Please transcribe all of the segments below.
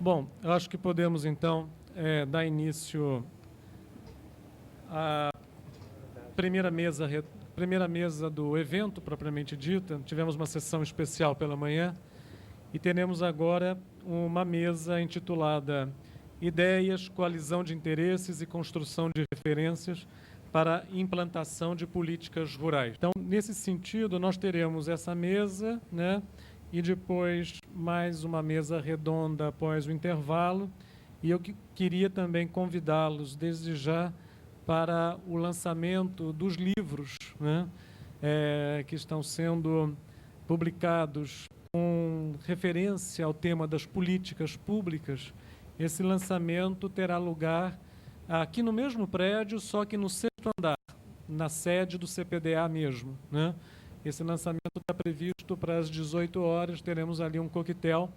Bom, eu acho que podemos, então, dar início à primeira mesa do evento, propriamente dita. Tivemos uma sessão especial pela manhã e teremos agora uma mesa intitulada Ideias, Coalizão de Interesses e Construção de Referências para a Implantação de Políticas Rurais. Então, nesse sentido, nós teremos essa mesa, né? E depois mais uma mesa redonda após o intervalo. E eu queria também convidá-los desde já para o lançamento dos livros, né? Que estão sendo publicados com referência ao tema das políticas públicas. Esse lançamento terá lugar aqui no mesmo prédio, só que no 6º andar, na sede do CPDA mesmo, né? Esse lançamento está previsto para as 18 horas, teremos ali um coquetel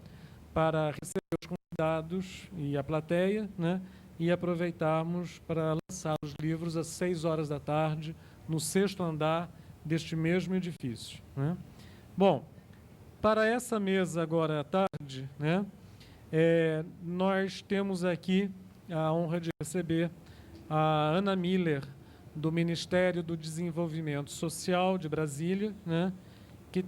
para receber os convidados e a plateia, né? E aproveitarmos para lançar os livros às 6 horas da tarde, no 6º andar deste mesmo edifício, né? Bom, para essa mesa agora à tarde, né? Nós temos aqui a honra de receber a Ana Miller, do Ministério do Desenvolvimento Social de Brasília, né, que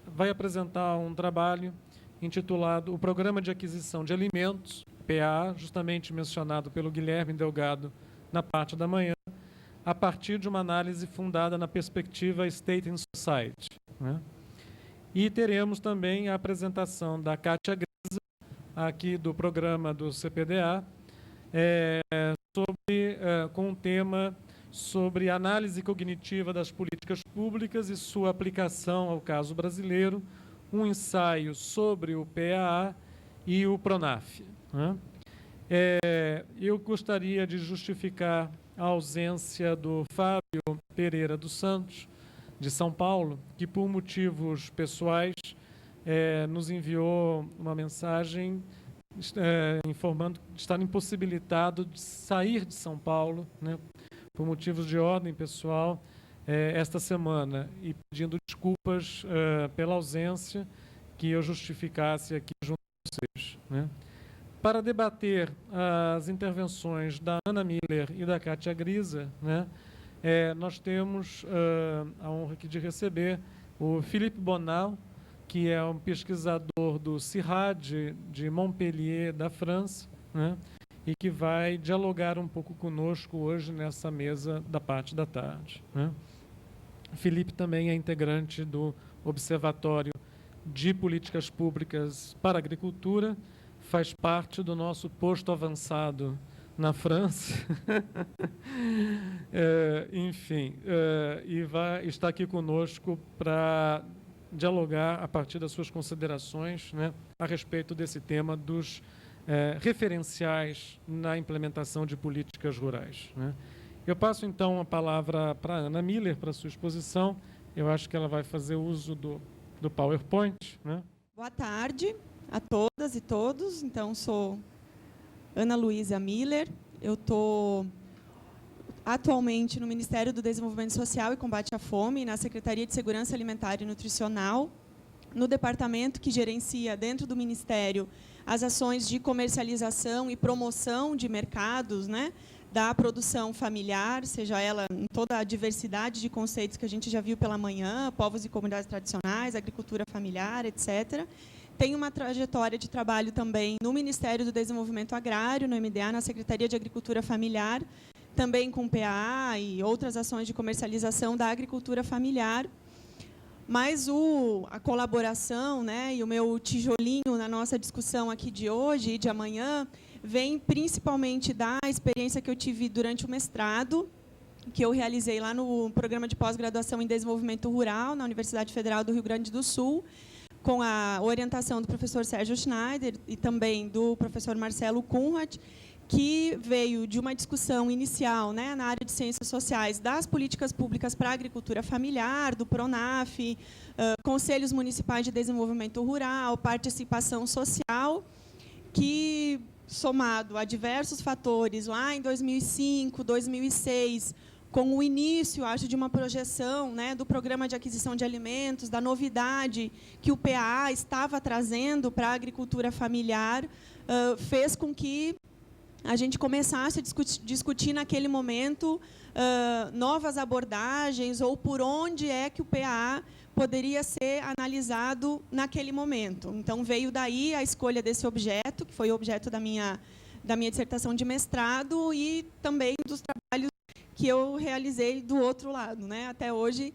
vai apresentar um trabalho intitulado O Programa de Aquisição de Alimentos, PA, justamente mencionado pelo Guilherme Delgado na parte da manhã, a partir de uma análise fundada na perspectiva State and Society, né. E teremos também a apresentação da Kátia Grisa, aqui do programa do CPDA, com um tema sobre análise cognitiva das políticas públicas e sua aplicação ao caso brasileiro, um ensaio sobre o PAA e o PRONAF, né? Eu gostaria de justificar a ausência do Fábio Pereira dos Santos, de São Paulo, que por motivos pessoais nos enviou uma mensagem informando de estar impossibilitado de sair de São Paulo, né, por motivos de ordem pessoal, esta semana, e pedindo desculpas pela ausência, que eu justificasse aqui junto com vocês, né. Para debater as intervenções da Ana Miller e da Kátia Grisa, né, nós temos a honra aqui de receber o Philippe Bonal, que é um pesquisador do CIRAD de Montpellier, da França, né, e que vai dialogar um pouco conosco hoje nessa mesa da parte da tarde, né. Felipe também é integrante do Observatório de Políticas Públicas para a Agricultura, faz parte do nosso posto avançado na França, enfim, e está aqui conosco para dialogar a partir das suas considerações, né, a respeito desse tema dos referenciais na implementação de políticas rurais, né. Eu passo, então, a palavra para a Ana Miller, para a sua exposição. Eu acho que ela vai fazer uso do PowerPoint, né? Boa tarde a todas e todos. Então, sou Ana Luísa Miller. Eu estou atualmente no Ministério do Desenvolvimento Social e Combate à Fome, na Secretaria de Segurança Alimentar e Nutricional, no departamento que gerencia, dentro do Ministério, as ações de comercialização e promoção de mercados, né, da produção familiar, seja ela em toda a diversidade de conceitos que a gente já viu pela manhã, povos e comunidades tradicionais, agricultura familiar, etc. Tenho uma trajetória de trabalho também no Ministério do Desenvolvimento Agrário, no MDA, na Secretaria de Agricultura Familiar, também com PAA e outras ações de comercialização da agricultura familiar. Mas a colaboração, né, e o meu tijolinho na nossa discussão aqui de hoje e de amanhã vem principalmente da experiência que eu tive durante o mestrado, que eu realizei lá no Programa de Pós-Graduação em Desenvolvimento Rural, na Universidade Federal do Rio Grande do Sul, com a orientação do professor Sérgio Schneider e também do professor Marcelo Kunrat, que veio de uma discussão inicial, né, na área de ciências sociais das políticas públicas para a agricultura familiar, do PRONAF, conselhos municipais de desenvolvimento rural, participação social, que, somado a diversos fatores, lá em 2005, 2006, com o início, acho, de uma projeção, né, do programa de aquisição de alimentos, da novidade que o PAA estava trazendo para a agricultura familiar, fez com que a gente começasse a discutir naquele momento novas abordagens ou por onde é que o PAA poderia ser analisado naquele momento. Então, veio daí a escolha desse objeto, que foi o objeto da minha dissertação de mestrado e também dos trabalhos que eu realizei do outro lado, né, até hoje,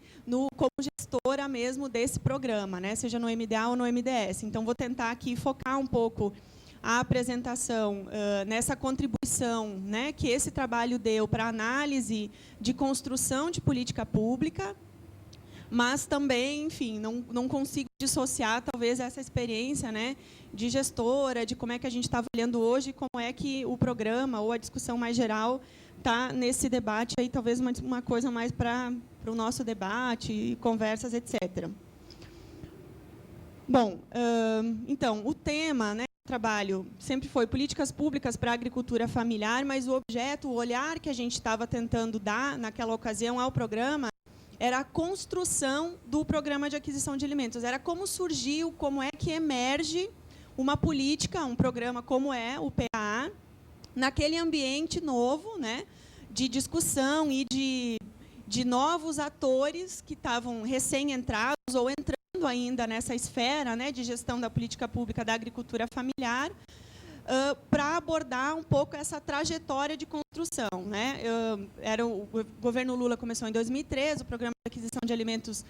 como gestora mesmo desse programa, né, seja no MDA ou no MDS. Então, vou tentar aqui focar um pouco a apresentação nessa contribuição, né, que esse trabalho deu para a análise de construção de política pública, mas também, enfim, não consigo dissociar, talvez, essa experiência, né, de gestora, de como é que a gente está avaliando hoje e como é que o programa ou a discussão mais geral está nesse debate, aí, talvez uma coisa mais para o nosso debate, conversas, etc. Bom, então, o tema, né, do trabalho sempre foi políticas públicas para a agricultura familiar, mas o objeto, o olhar que a gente estava tentando dar naquela ocasião ao programa era a construção do programa de aquisição de alimentos. Era como surgiu, como é que emerge uma política, um programa como é o PAA, naquele ambiente novo, né, de discussão e de novos atores que estavam recém-entrados ou entrando ainda nessa esfera, né, de gestão da política pública da agricultura familiar, para abordar um pouco essa trajetória de construção, né? O governo Lula começou em 2013, o programa de aquisição de alimentos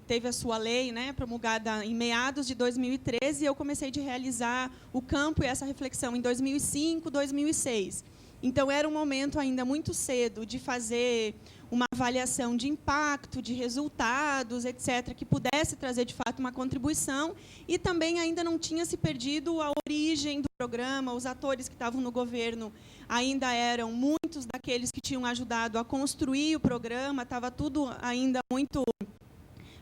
teve a sua lei, né, promulgada em meados de 2013, e eu comecei a realizar o campo e essa reflexão em 2005, 2006. Então, era um momento ainda muito cedo de fazer uma avaliação de impacto, de resultados, etc., que pudesse trazer, de fato, uma contribuição, e também ainda não tinha se perdido a origem do programa, os atores que estavam no governo ainda eram muitos daqueles que tinham ajudado a construir o programa, estava tudo ainda muito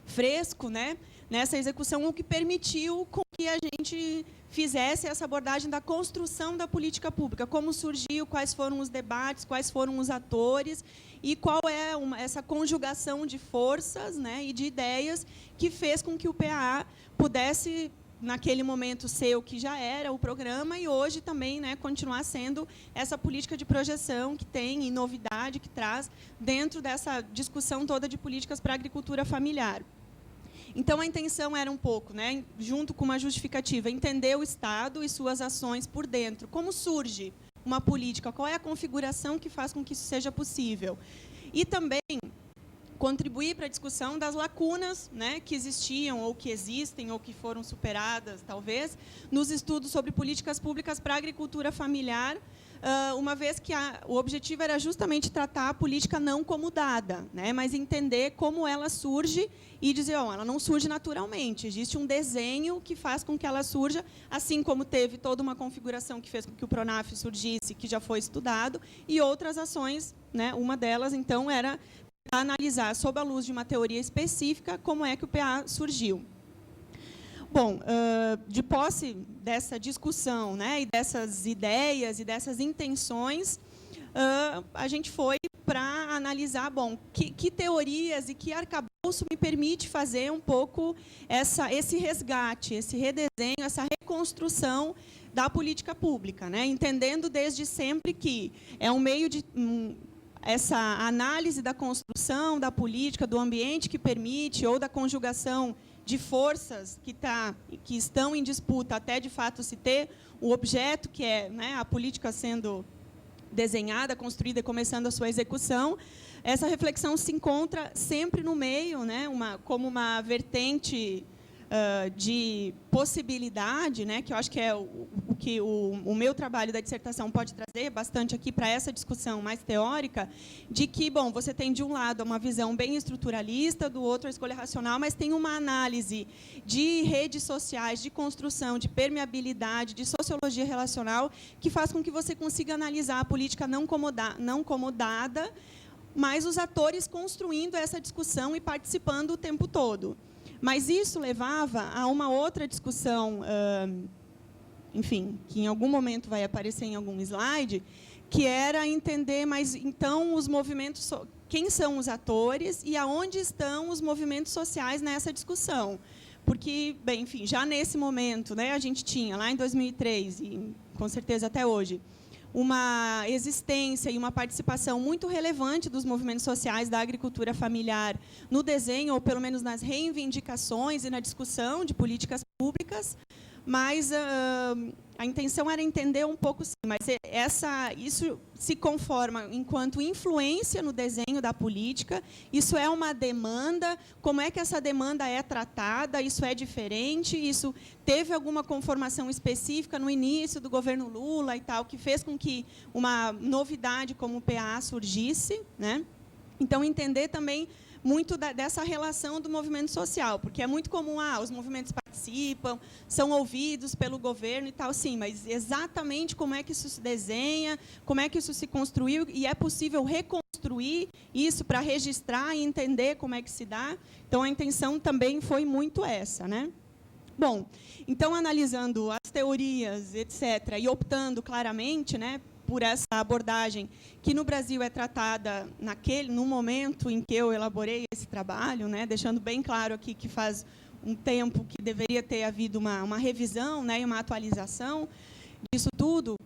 fresco, né, nessa execução, o que permitiu com que a gente fizesse essa abordagem da construção da política pública, como surgiu, quais foram os debates, quais foram os atores e qual é essa conjugação de forças, né, e de ideias que fez com que o PAA pudesse, naquele momento, ser o que já era o programa e hoje também, né, continuar sendo essa política de projeção que tem e novidade que traz dentro dessa discussão toda de políticas para a agricultura familiar. Então, a intenção era um pouco, né, junto com uma justificativa, entender o Estado e suas ações por dentro. Como surge uma política? Qual é a configuração que faz com que isso seja possível? E também contribuir para a discussão das lacunas, né, que existiam ou que existem ou que foram superadas, talvez, nos estudos sobre políticas públicas para a agricultura familiar, uma vez que o objetivo era justamente tratar a política não como dada, né, mas entender como ela surge e dizer, ela não surge naturalmente, existe um desenho que faz com que ela surja, assim como teve toda uma configuração que fez com que o PRONAF surgisse, que já foi estudado, e outras ações, né, uma delas, então, era analisar, sob a luz de uma teoria específica, como é que o PA surgiu. Bom, de posse dessa discussão, né, e dessas ideias e dessas intenções, a gente foi para analisar, bom, que teorias e que arcabouço me permite fazer um pouco esse resgate, esse redesenho, essa reconstrução da política pública, né, entendendo desde sempre que é um meio de essa análise da construção da política, do ambiente que permite, ou da conjugação de forças que estão em disputa até, de fato, se ter o objeto, que é, né, a política sendo desenhada, construída e começando a sua execução. Essa reflexão se encontra sempre no meio, né, como uma vertente de possibilidade, né, que eu acho que é o que o meu trabalho da dissertação pode trazer bastante aqui para essa discussão mais teórica, de que, bom, você tem, de um lado, uma visão bem estruturalista, do outro, a escolha racional, mas tem uma análise de redes sociais, de construção, de permeabilidade, de sociologia relacional, que faz com que você consiga analisar a política não como dada, mas os atores construindo essa discussão e participando o tempo todo. Mas isso levava a uma outra discussão, enfim, que em algum momento vai aparecer em algum slide, que era entender, mas então os movimentos quem são os atores e aonde estão os movimentos sociais nessa discussão. Porque, bem, enfim, já nesse momento, né, a gente tinha, lá em 2003, e com certeza até hoje, uma existência e uma participação muito relevante dos movimentos sociais da agricultura familiar no desenho, ou pelo menos nas reivindicações e na discussão de políticas públicas, mas a intenção era entender um pouco, sim, mas isso se conforma enquanto influência no desenho da política, isso é uma demanda, como é que essa demanda é tratada, isso é diferente, isso teve alguma conformação específica no início do governo Lula e tal, que fez com que uma novidade como o PA surgisse, né? Então, entender também muito dessa relação do movimento social, porque é muito comum, os movimentos participam, são ouvidos pelo governo e tal, sim, mas exatamente como é que isso se desenha, como é que isso se construiu, e é possível reconstruir isso para registrar e entender como é que se dá. Então, a intenção também foi muito essa, né? Bom, então, analisando as teorias, etc., e optando claramente, né, por essa abordagem que no Brasil é tratada no momento em que eu elaborei esse trabalho, né, deixando bem claro aqui que faz um tempo que deveria ter havido uma revisão, né, e uma atualização disso tudo,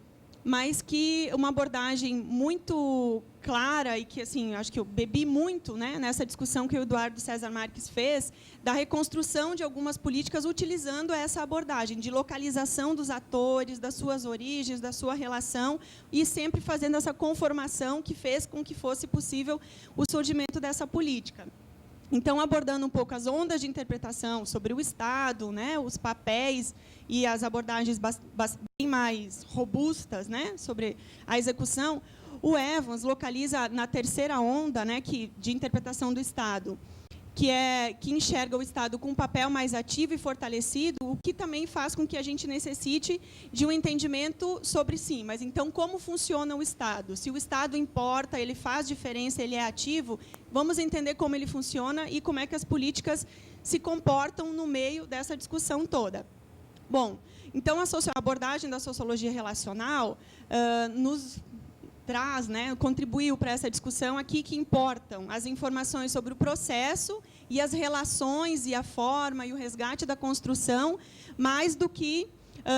mas que uma abordagem muito clara e que, assim, acho que eu bebi muito, né, nessa discussão que o Eduardo César Marques fez, da reconstrução de algumas políticas utilizando essa abordagem de localização dos atores, das suas origens, da sua relação, e sempre fazendo essa conformação que fez com que fosse possível o surgimento dessa política. Então, abordando um pouco as ondas de interpretação sobre o Estado, né, os papéis e as abordagens bem mais robustas, né, sobre a execução, o Evans localiza na terceira onda, né, de interpretação do Estado, que enxerga o Estado com um papel mais ativo e fortalecido, o que também faz com que a gente necessite de um entendimento sobre si. Mas, então, como funciona o Estado? Se o Estado importa, ele faz diferença, ele é ativo, vamos entender como ele funciona e como é que as políticas se comportam no meio dessa discussão toda. Bom, então, a abordagem da sociologia relacional nos traz, né, contribuiu para essa discussão aqui que importam as informações sobre o processo e as relações e a forma e o resgate da construção, mais do que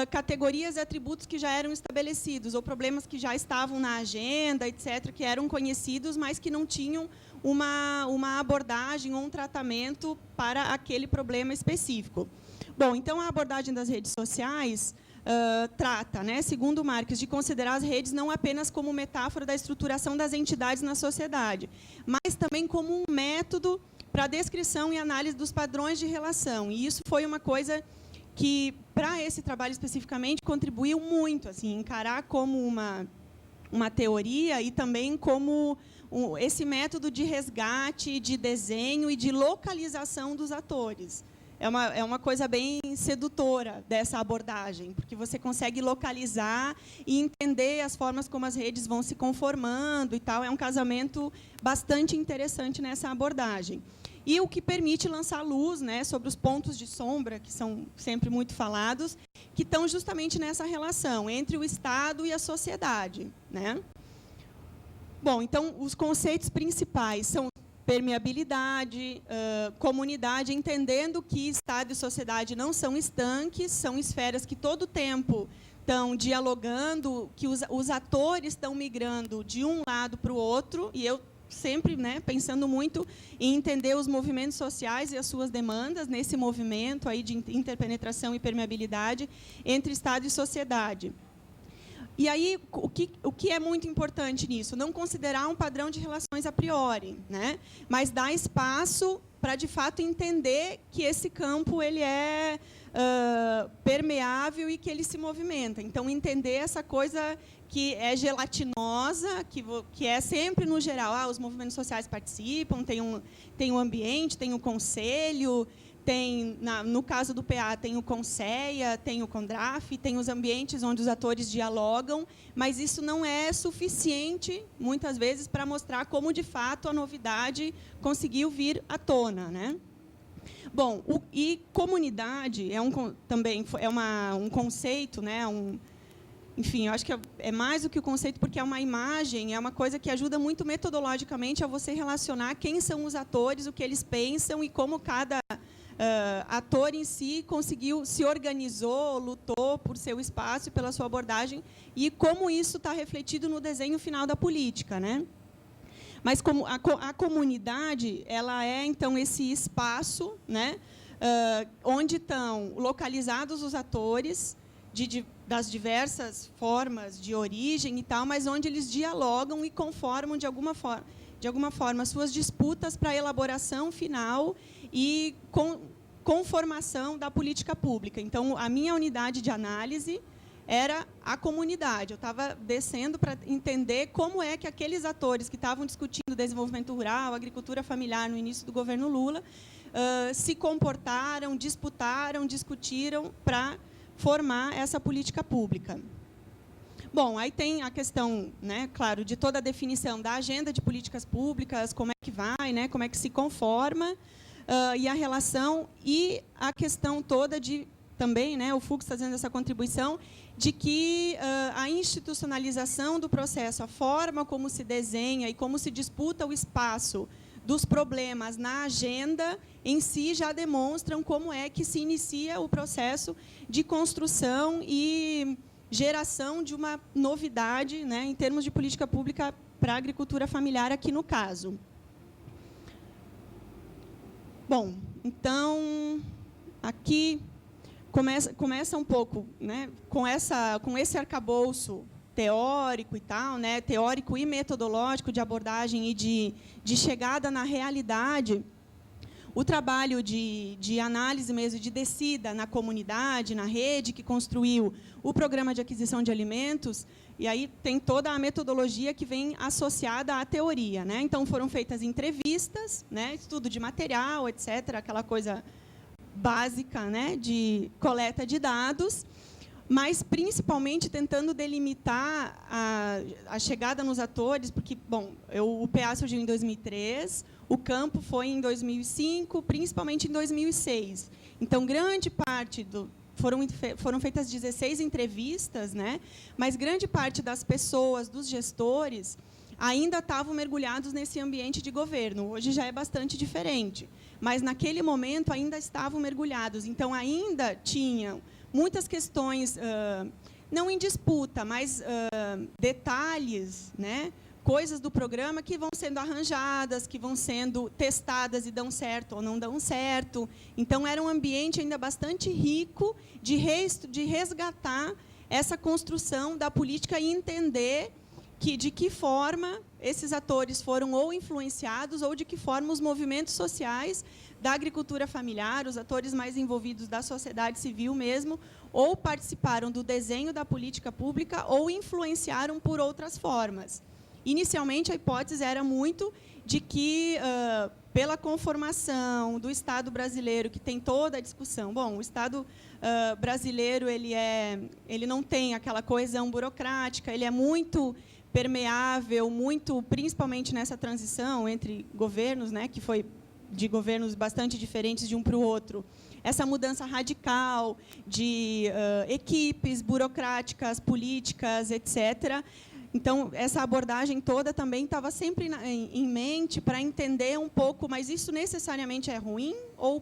categorias e atributos que já eram estabelecidos, ou problemas que já estavam na agenda, etc., que eram conhecidos, mas que não tinham uma abordagem ou um tratamento para aquele problema específico. Bom, então, a abordagem das redes sociais trata, né, segundo Marques, de considerar as redes não apenas como metáfora da estruturação das entidades na sociedade, mas também como um método para a descrição e análise dos padrões de relação. E isso foi uma coisa que, para esse trabalho especificamente, contribuiu muito, assim, encarar como uma teoria e também como esse método de resgate, de desenho e de localização dos atores. É uma coisa bem sedutora dessa abordagem, porque você consegue localizar e entender as formas como as redes vão se conformando e tal. É um casamento bastante interessante nessa abordagem. E o que permite lançar luz, né, sobre os pontos de sombra, que são sempre muito falados, que estão justamente nessa relação entre o Estado e a sociedade, né? Bom, então, os conceitos principais são permeabilidade, comunidade, entendendo que Estado e sociedade não são estanques, são esferas que todo tempo estão dialogando, que os atores estão migrando de um lado para o outro, e eu sempre, né, pensando muito em entender os movimentos sociais e as suas demandas nesse movimento aí de interpenetração e permeabilidade entre Estado e sociedade. E aí, o que é muito importante nisso? Não considerar um padrão de relações a priori, né? Mas dar espaço para, de fato, entender que esse campo ele é permeável e que ele se movimenta. Então, entender essa coisa que é gelatinosa, que é sempre, no geral, os movimentos sociais participam, tem um ambiente, tem o conselho, no caso do PA, tem o CONSEA, tem o CONDRAF, tem os ambientes onde os atores dialogam, mas isso não é suficiente, muitas vezes, para mostrar como, de fato, a novidade conseguiu vir à tona, né? Bom, e comunidade também é um conceito, né, enfim, eu acho que é mais do que o conceito, porque é uma imagem, é uma coisa que ajuda muito metodologicamente a você relacionar quem são os atores, o que eles pensam e como cada ator em si conseguiu, se organizou, lutou por seu espaço e pela sua abordagem, e como isso está refletido no desenho final da política, né? Mas como a comunidade, ela é, então, esse espaço, né, onde estão localizados os atores das diversas formas de origem e tal, mas onde eles dialogam e conformam, de alguma forma, suas disputas para a elaboração final e conformação da política pública. Então, a minha unidade de análise era a comunidade. Eu estava descendo para entender como é que aqueles atores que estavam discutindo desenvolvimento rural, agricultura familiar, no início do governo Lula, se comportaram, disputaram, discutiram para formar essa política pública. Bom, aí tem a questão, né, claro, de toda a definição da agenda de políticas públicas, como é que vai, né, como é que se conforma, e a relação, e a questão toda de, também, né, o Fux está fazendo essa contribuição, de que a institucionalização do processo, a forma como se desenha e como se disputa o espaço dos problemas na agenda, em si, já demonstram como é que se inicia o processo de construção e geração de uma novidade, né, em termos de política pública para a agricultura familiar, aqui no caso. Bom, então, aqui começa um pouco, né, com esse arcabouço teórico e tal, né, teórico e metodológico de abordagem e de chegada na realidade, o trabalho de análise mesmo, de descida na comunidade, na rede que construiu o programa de aquisição de alimentos, e aí tem toda a metodologia que vem associada à teoria, né? Então, foram feitas entrevistas, né, estudo de material, etc., aquela coisa básica, né, de coleta de dados, mas, principalmente, tentando delimitar a chegada nos atores, porque, bom, o PA surgiu em 2003, o campo foi em 2005, principalmente em 2006. Então, grande parte foram feitas 16 entrevistas, né? Mas grande parte das pessoas, dos gestores, ainda estavam mergulhados nesse ambiente de governo. Hoje já é bastante diferente, mas naquele momento ainda estavam mergulhados. Então, ainda tinham muitas questões, não em disputa, mas detalhes, né? Coisas do programa que vão sendo arranjadas, que vão sendo testadas e dão certo ou não dão certo. Então, era um ambiente ainda bastante rico de resgatar essa construção da política e entender de que forma esses atores foram ou influenciados ou de que forma os movimentos sociais da agricultura familiar, os atores mais envolvidos da sociedade civil mesmo, ou participaram do desenho da política pública ou influenciaram por outras formas. Inicialmente, a hipótese era muito de que, pela conformação do Estado brasileiro, que tem toda a discussão, bom, o Estado brasileiro ele não tem aquela coesão burocrática, ele é muito permeável, principalmente nessa transição entre governos, né, que foi de governos bastante diferentes de um para o outro, essa mudança radical de equipes burocráticas, políticas, etc. Então, essa abordagem toda também estava sempre em mente para entender um pouco, mas isso necessariamente é ruim? Ou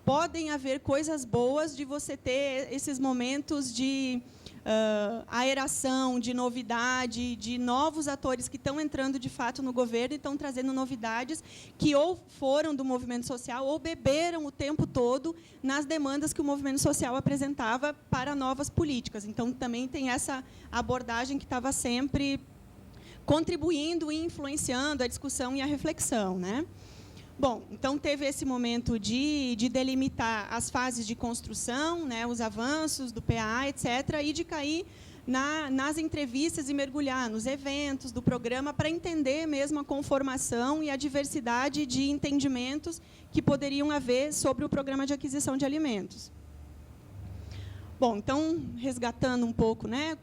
podem haver coisas boas de você ter esses momentos de aeração, de novidade, de novos atores que estão entrando, de fato, no governo e estão trazendo novidades que ou foram do movimento social ou beberam o tempo todo nas demandas que o movimento social apresentava para novas políticas. Então, também tem essa abordagem que estava sempre contribuindo e influenciando a discussão e a reflexão, né? Bom, então teve esse momento de delimitar as fases de construção, né, os avanços do PA, etc., e de cair nas entrevistas e mergulhar nos eventos do programa para entender mesmo a conformação e a diversidade de entendimentos que poderiam haver sobre o programa de aquisição de alimentos. Bom, então, resgatando um pouco, né,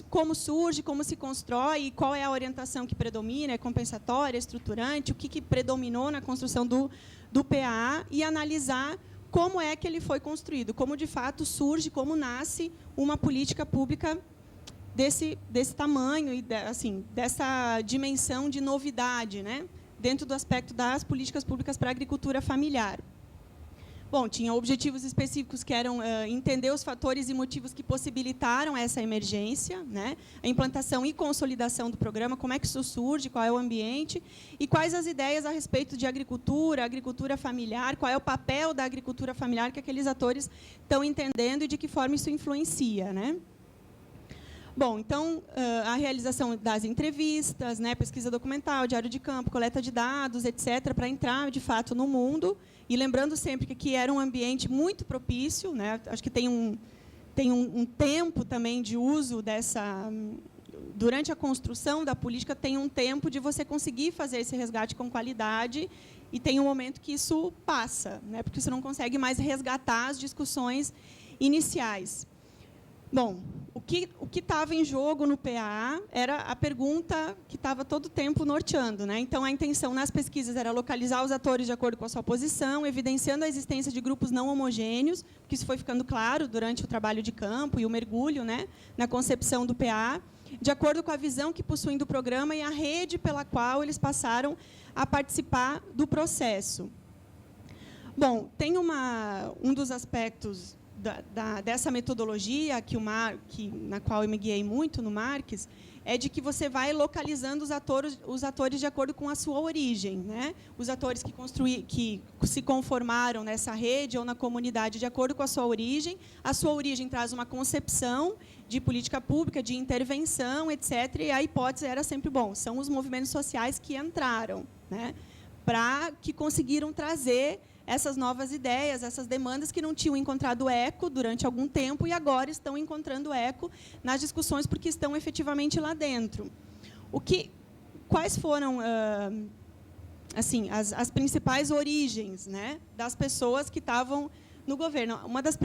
como surge, como se constrói, qual é a orientação que predomina, é compensatória, é estruturante, o que predominou na construção do PA, e analisar como é que ele foi construído, como, de fato, surge, como nasce uma política pública desse tamanho e assim, dessa dimensão de novidade, né, dentro do aspecto das políticas públicas para a agricultura familiar. Bom, tinha objetivos específicos que eram entender os fatores e motivos que possibilitaram essa emergência, né? A implantação e consolidação do programa, como é que isso surge, qual é o ambiente, e quais as ideias a respeito de agricultura familiar, qual é o papel da agricultura familiar que aqueles atores estão entendendo e de que forma isso influencia, né? Bom, então, a realização das entrevistas, né, pesquisa documental, diário de campo, coleta de dados, etc., para entrar, de fato, no mundo. E lembrando sempre que aqui era um ambiente muito propício, né, acho que tem um tempo também de uso dessa... Durante a construção da política, tem um tempo de você conseguir fazer esse resgate com qualidade e tem um momento que isso passa, né, porque você não consegue mais resgatar as discussões iniciais. Bom, o que estava em jogo no PAA era a pergunta que estava todo o tempo norteando, né? Então, a intenção nas pesquisas era localizar os atores de acordo com a sua posição, evidenciando a existência de grupos não homogêneos, que isso foi ficando claro durante o trabalho de campo e o mergulho, né, na concepção do PAA, de acordo com a visão que possuem do programa e a rede pela qual eles passaram a participar do processo. Bom, tem um dos aspectos dessa metodologia na qual eu me guiei muito no Marques, é de que você vai localizando os atores de acordo com a sua origem, né? Os atores que se conformaram nessa rede ou na comunidade de acordo com a sua origem. A sua origem traz uma concepção de política pública, de intervenção, etc. E a hipótese era sempre, bom, são os movimentos sociais que entraram, né? Que conseguiram trazer essas novas ideias, essas demandas que não tinham encontrado eco durante algum tempo e agora estão encontrando eco nas discussões porque estão efetivamente lá dentro. Quais foram assim, as principais origens, né, das pessoas que estavam no governo? Uma das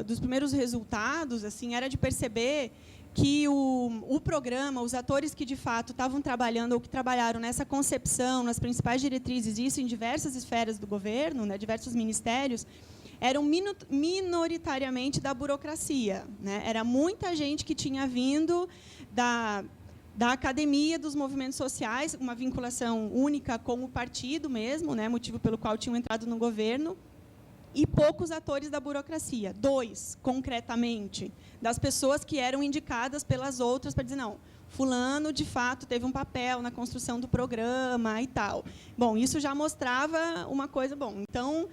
dos primeiros resultados assim, era de perceber que o programa, os atores que, de fato, estavam trabalhando ou que trabalharam nessa concepção, nas principais diretrizes, isso em diversas esferas do governo, né, diversos ministérios, eram minoritariamente da burocracia, né? Era muita gente que tinha vindo da academia, dos movimentos sociais, uma vinculação única com o partido mesmo, né, motivo pelo qual tinham entrado no governo, e poucos atores da burocracia, 2, concretamente, das pessoas que eram indicadas pelas outras para dizer, não, fulano, de fato, teve um papel na construção do programa e tal. Bom, isso já mostrava uma coisa, bom, então,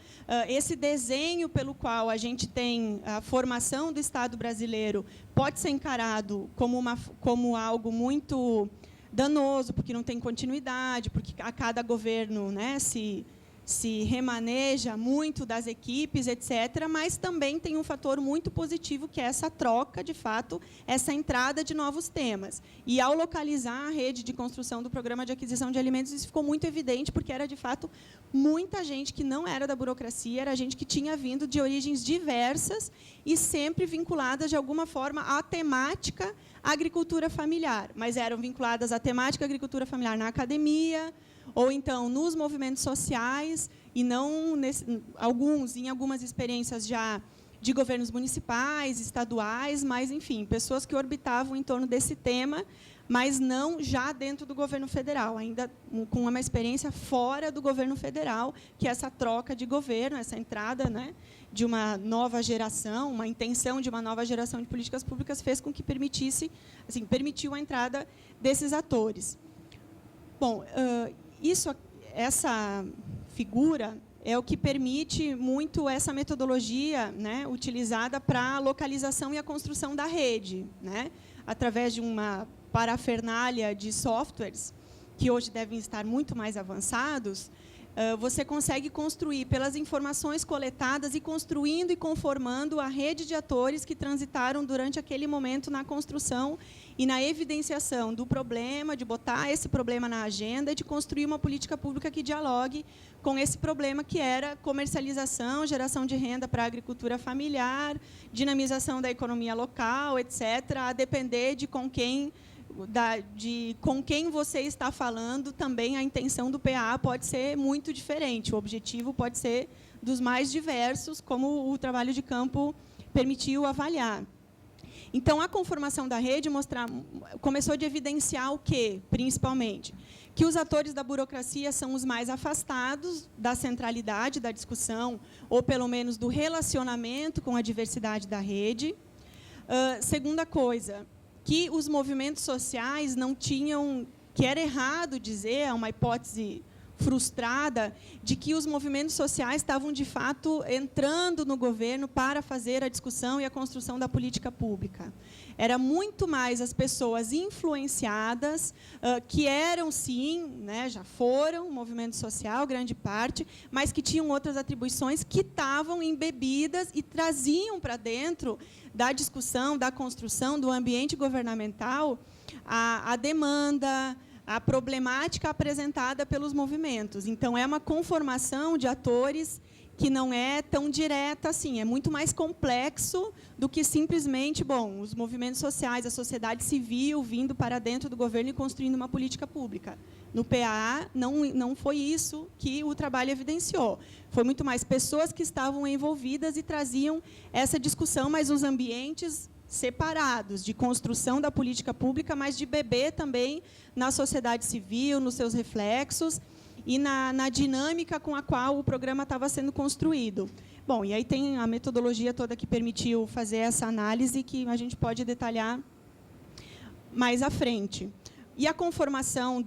esse desenho pelo qual a gente tem a formação do Estado brasileiro pode ser encarado como algo muito danoso, porque não tem continuidade, porque a cada governo, né, se remaneja muito das equipes, etc., mas também tem um fator muito positivo, que é essa troca, de fato, essa entrada de novos temas. E, ao localizar a rede de construção do programa de aquisição de alimentos, isso ficou muito evidente, porque era, de fato, muita gente que não era da burocracia, era gente que tinha vindo de origens diversas e sempre vinculadas, de alguma forma, à temática agricultura familiar. Mas eram vinculadas à temática agricultura familiar na academia, ou então nos movimentos sociais, e não em algumas experiências já de governos municipais, estaduais, mas, enfim, pessoas que orbitavam em torno desse tema, mas não já dentro do governo federal, ainda com uma experiência fora do governo federal, que é essa troca de governo, essa entrada, né, de uma nova geração, uma intenção de uma nova geração de políticas públicas fez com que permitiu a entrada desses atores. Bom, essa figura é o que permite muito essa metodologia, né, utilizada para a localização e a construção da rede, né, através de uma parafernália de softwares, que hoje devem estar muito mais avançados. Você consegue construir, pelas informações coletadas, e construindo e conformando a rede de atores que transitaram durante aquele momento na construção e na evidenciação do problema, de botar esse problema na agenda e de construir uma política pública que dialogue com esse problema, que era comercialização, geração de renda para a agricultura familiar, dinamização da economia local, etc., a depender de com quem você está falando. Também a intenção do PA pode ser muito diferente, o objetivo pode ser dos mais diversos, como o trabalho de campo permitiu avaliar. Então, a conformação da rede começou a evidenciar o quê, principalmente? Que os atores da burocracia são os mais afastados da centralidade da discussão, ou, pelo menos, do relacionamento com a diversidade da rede. Segunda coisa, que os movimentos sociais não tinham... que era errado dizer, é uma hipótese frustrada, de que os movimentos sociais estavam, de fato, entrando no governo para fazer a discussão e a construção da política pública. Era muito mais as pessoas influenciadas, que eram, sim, né, já foram movimento social, grande parte, mas que tinham outras atribuições que estavam embebidas e traziam para dentro da discussão, da construção, do ambiente governamental, a demanda, a problemática apresentada pelos movimentos. Então, é uma conformação de atores que não é tão direta assim, é muito mais complexo do que simplesmente, os movimentos sociais, a sociedade civil vindo para dentro do governo e construindo uma política pública. No PAA, não foi isso que o trabalho evidenciou. Foi muito mais pessoas que estavam envolvidas e traziam essa discussão, mas os ambientes separados, de construção da política pública, mas de beber também na sociedade civil, nos seus reflexos e na dinâmica com a qual o programa estava sendo construído. Bom, e aí tem a metodologia toda que permitiu fazer essa análise, que a gente pode detalhar mais à frente. E a conformação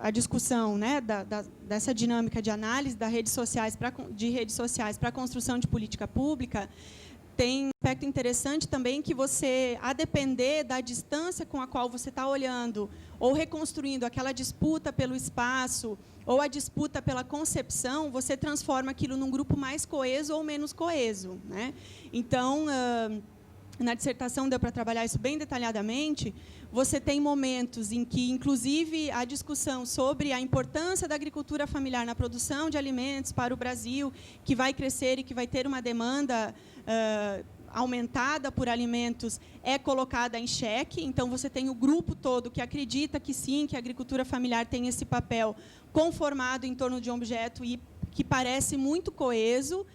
a discussão, né, dessa dinâmica de análise de redes sociais para a construção de política pública, tem um aspecto interessante também que você, a depender da distância com a qual você está olhando, ou reconstruindo aquela disputa pelo espaço, ou a disputa pela concepção, você transforma aquilo num grupo mais coeso ou menos coeso, né? Então, na dissertação deu para trabalhar isso bem detalhadamente. Você tem momentos em que, inclusive, a discussão sobre a importância da agricultura familiar na produção de alimentos para o Brasil, que vai crescer e que vai ter uma demanda aumentada por alimentos, é colocada em xeque. Então, você tem o grupo todo que acredita que sim, que a agricultura familiar tem esse papel conformado em torno de um objeto e que parece muito coeso,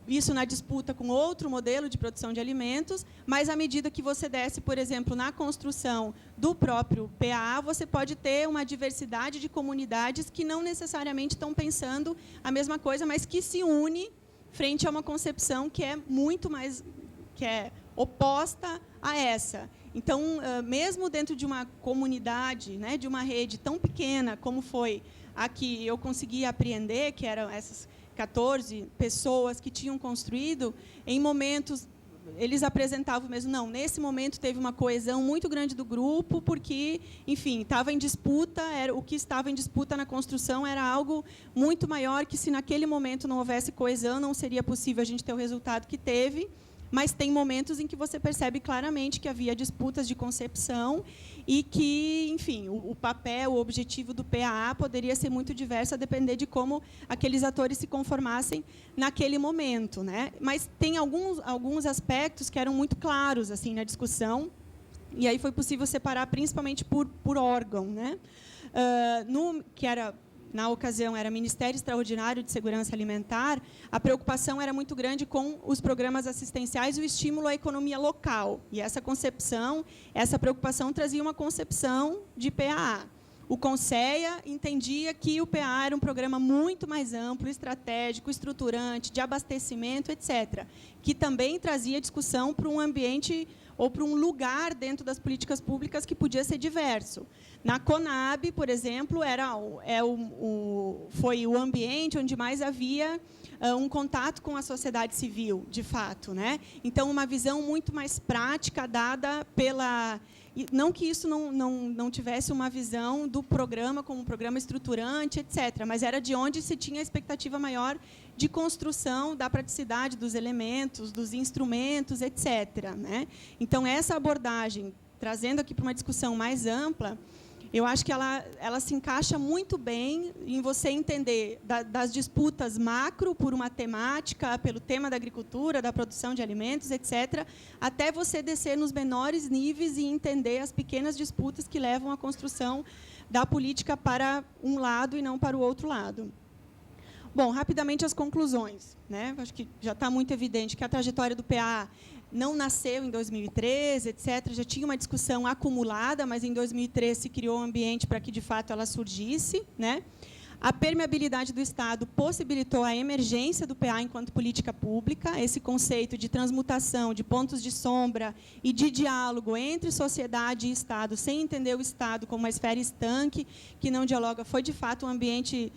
isso na disputa com outro modelo de produção de alimentos, mas à medida que você desce, por exemplo, na construção do próprio PAA, você pode ter uma diversidade de comunidades que não necessariamente estão pensando a mesma coisa, mas que se une frente a uma concepção que é muito mais, que é oposta a essa. Então, mesmo dentro de uma comunidade, né, de uma rede tão pequena como foi a que eu consegui apreender, que eram essas 14 pessoas que tinham construído, em momentos, eles apresentavam mesmo, não, nesse momento teve uma coesão muito grande do grupo, porque, enfim, estava em disputa, o que estava em disputa na construção era algo muito maior, que se naquele momento não houvesse coesão, não seria possível a gente ter o resultado que teve, mas tem momentos em que você percebe claramente que havia disputas de concepção e que, enfim, o papel, o objetivo do PAA poderia ser muito diverso a depender de como aqueles atores se conformassem naquele momento, né? Mas tem alguns aspectos que eram muito claros assim na discussão, e aí foi possível separar principalmente por órgão, né? Que era... Na ocasião, era Ministério Extraordinário de Segurança Alimentar, a preocupação era muito grande com os programas assistenciais e o estímulo à economia local. E essa concepção, essa preocupação trazia uma concepção de PAA. O CONSEA entendia que o PAA era um programa muito mais amplo, estratégico, estruturante, de abastecimento, etc., que também trazia discussão para um ambiente ou para um lugar dentro das políticas públicas que podia ser diverso. Na CONAB, por exemplo, foi o ambiente onde mais havia um contato com a sociedade civil, de fato, né? Então, uma visão muito mais prática dada pela... Não que isso não tivesse uma visão do programa como um programa estruturante, etc., mas era de onde se tinha a expectativa maior de construção da praticidade dos elementos, dos instrumentos, etc., né? Então, essa abordagem, trazendo aqui para uma discussão mais ampla, eu acho que ela se encaixa muito bem em você entender das disputas macro por uma temática, pelo tema da agricultura, da produção de alimentos, etc., até você descer nos menores níveis e entender as pequenas disputas que levam à construção da política para um lado e não para o outro lado. Bom, rapidamente as conclusões, né? Acho que já está muito evidente que a trajetória do PA não nasceu em 2013, etc. Já tinha uma discussão acumulada, mas em 2013 se criou um ambiente para que, de fato, ela surgisse, né? A permeabilidade do Estado possibilitou a emergência do PA enquanto política pública, esse conceito de transmutação, de pontos de sombra e de diálogo entre sociedade e Estado, sem entender o Estado como uma esfera estanque, que não dialoga, foi, de fato, um ambiente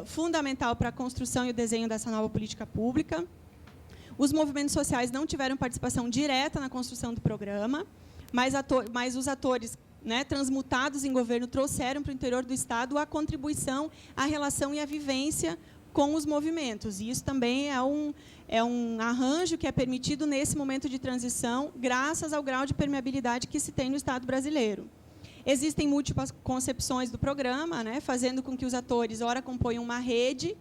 fundamental para a construção e o desenho dessa nova política pública. Os movimentos sociais não tiveram participação direta na construção do programa, mas os atores, né, transmutados em governo trouxeram para o interior do Estado a contribuição, a relação e a vivência com os movimentos. E isso também é um arranjo que é permitido nesse momento de transição, graças ao grau de permeabilidade que se tem no Estado brasileiro. Existem múltiplas concepções do programa, né, fazendo com que os atores, ora, componham uma rede,